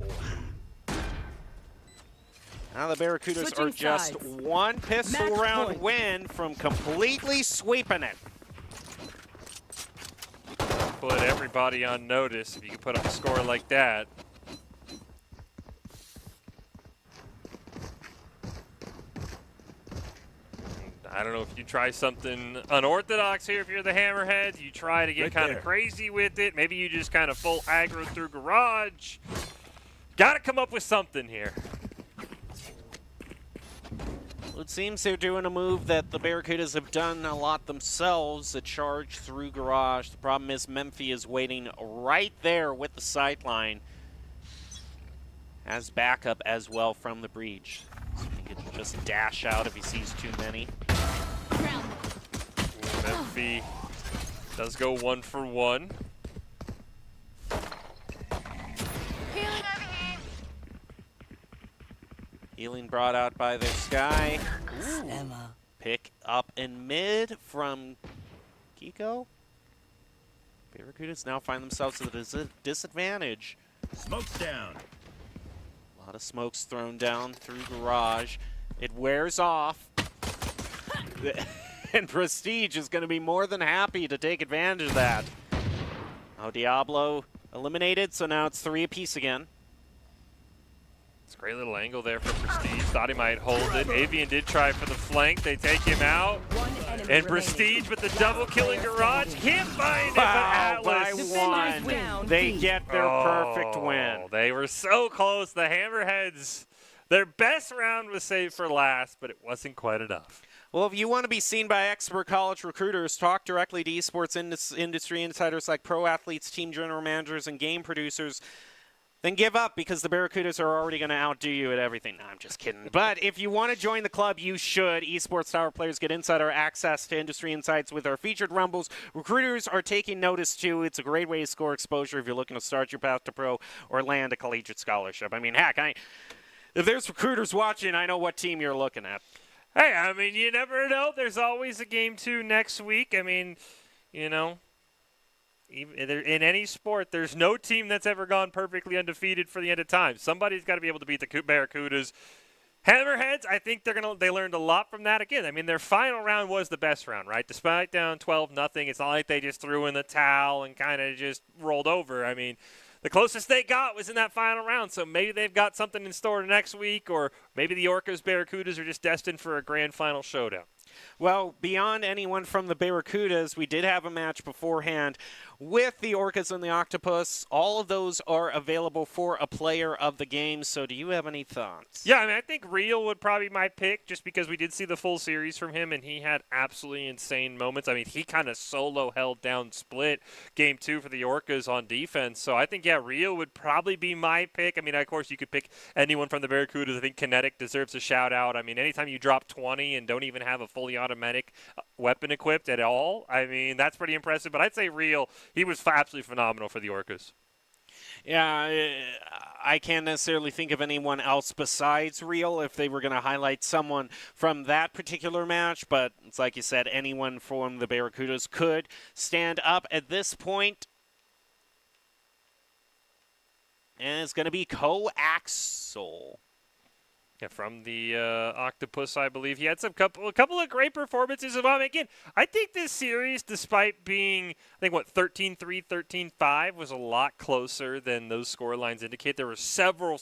Now the Barracudas Switching are just sides. one pistol Match round point. win from completely sweeping it. Put everybody on notice if you can put up a score like that. I don't know if you try something unorthodox here if you're the Hammerhead. You try to get kind of crazy with it. Maybe you just kind of full aggro through Garage. Got to come up with something here. Well, it seems they're doing a move that the Barracudas have done a lot themselves, a charge through Garage. The problem is Memphi is waiting right there with the sightline. Has backup as well from the breach. So he can just dash out if he sees too many. Memphis does go 1 for 1. Healing brought out by their Sky. Emma. Pick up in mid from Kiko. Barracudas now find themselves at a disadvantage. Smoke's down. A lot of smokes thrown down through garage. It wears off. And Prestige is going to be more than happy to take advantage of that. Oh, Diablo eliminated, so now it's 3 apiece again. It's a great little angle there for Prestige. Thought he might hold it. Avian did try for the flank. They take him out. And Prestige with the double kill in garage. Can't find it, but Atlas. By 1. They get their perfect win. They were so close. The Hammerheads, their best round was saved for last, but it wasn't quite enough. Well, if you want to be seen by expert college recruiters, talk directly to esports industry insiders like pro athletes, team general managers, and game producers. Then give up because the Barracudas are already going to outdo you at everything. No, I'm just kidding. But if you want to join the club, you should. Esports Tower players get insider access to industry insights with our featured rumbles. Recruiters are taking notice, too. It's a great way to score exposure if you're looking to start your path to pro or land a collegiate scholarship. I mean, heck, if there's recruiters watching, I know what team you're looking at. Hey, I mean, you never know. There's always a game 2 next week. I mean, you know. In any sport, there's no team that's ever gone perfectly undefeated for the end of time. Somebody's got to be able to beat the Barracudas. Hammerheads, I think they learned a lot from that. Again, I mean, their final round was the best round, right? Despite down 12-0, it's not like they just threw in the towel and kind of just rolled over. I mean, the closest they got was in that final round, so maybe they've got something in store next week, or maybe the Orcas Barracudas are just destined for a grand final showdown. Well, beyond anyone from the Barracudas, we did have a match beforehand with the Orcas and the Octopus. All of those are available for a player of the game, so do you have any thoughts? Yeah, I mean, I think Real would probably be my pick just because we did see the full series from him, and he had absolutely insane moments. I mean, he kind of solo held down Split game 2 for the Orcas on defense, so I think, yeah, Real would probably be my pick. I mean, of course, you could pick anyone from the Barracudas. I think Kinetic deserves a shout-out. I mean, anytime you drop 20 and don't even have a fully automatic weapon equipped at all, I mean, that's pretty impressive. But I'd say Real, he was absolutely phenomenal for the Orcas. Yeah, I can't necessarily think of anyone else besides Real if they were going to highlight someone from that particular match, but it's like you said, anyone from the Barracudas could stand up at this point. And it's going to be Coaxel. Yeah, from the Octopus, I believe. He had a couple of great performances. Again, I think this series, despite being, 13-3, 13-5, was a lot closer than those scorelines indicate. There were several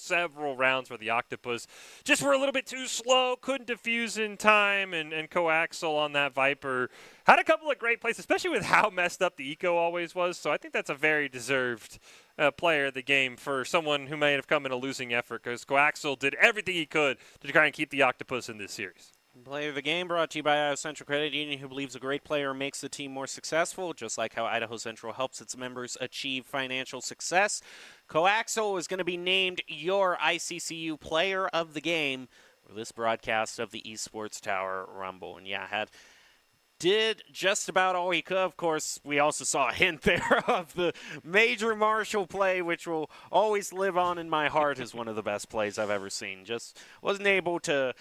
rounds where the Octopus just were a little bit too slow, couldn't defuse in time, and Coaxel on that Viper had a couple of great plays, especially with how messed up the eco always was. So I think that's a very deserved player of the game for someone who may have come in a losing effort, because Coaxel did everything he could to try and keep the Octopus in this series. Player of the game brought to you by Idaho Central Credit Union, who believes a great player makes the team more successful, just like how Idaho Central helps its members achieve financial success. Coaxel is going to be named your ICCU player of the game for this broadcast of the Esports Tower Rumble. And yeah, did just about all he could. Of course, we also saw a hint there of the Major Marshall play, which will always live on in my heart as one of the best plays I've ever seen. Just wasn't able to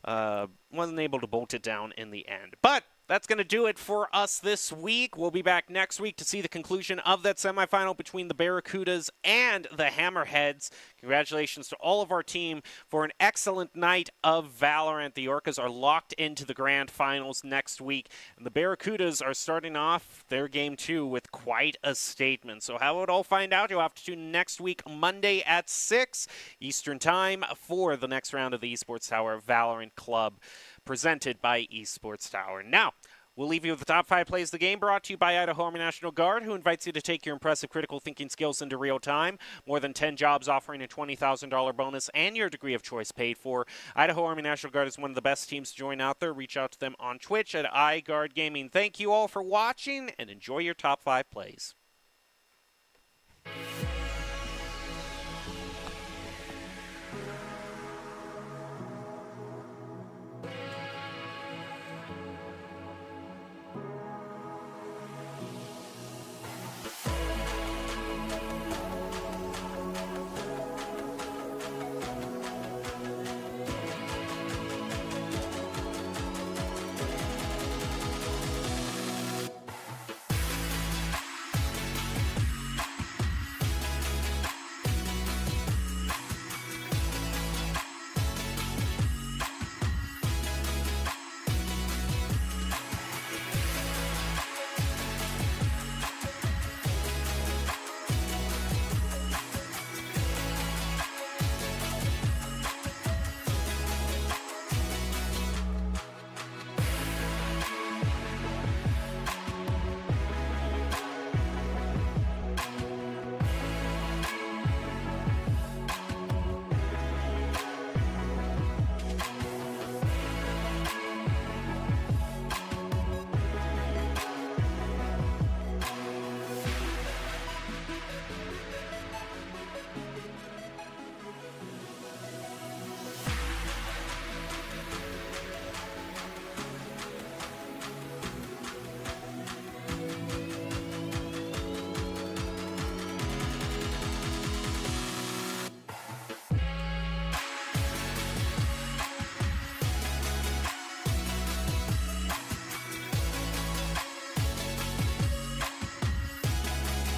bolt it down in the end. But that's going to do it for us this week. We'll be back next week to see the conclusion of that semifinal between the Barracudas and the Hammerheads. Congratulations to all of our team for an excellent night of Valorant. The Orcas are locked into the grand finals next week, and the Barracudas are starting off their game 2 with quite a statement. So how it all find out, you'll have to tune in next week, Monday at 6 Eastern Time, for the next round of the Esports Tower Valorant Club, presented by Esports Tower. Now, we'll leave you with the top 5 plays of the game, brought to you by Idaho Army National Guard, who invites you to take your impressive critical thinking skills into real time. More than 10 jobs offering a $20,000 bonus and your degree of choice paid for. Idaho Army National Guard is one of the best teams to join out there. Reach out to them on Twitch at iGuard Gaming. Thank you all for watching, and enjoy your top 5 plays.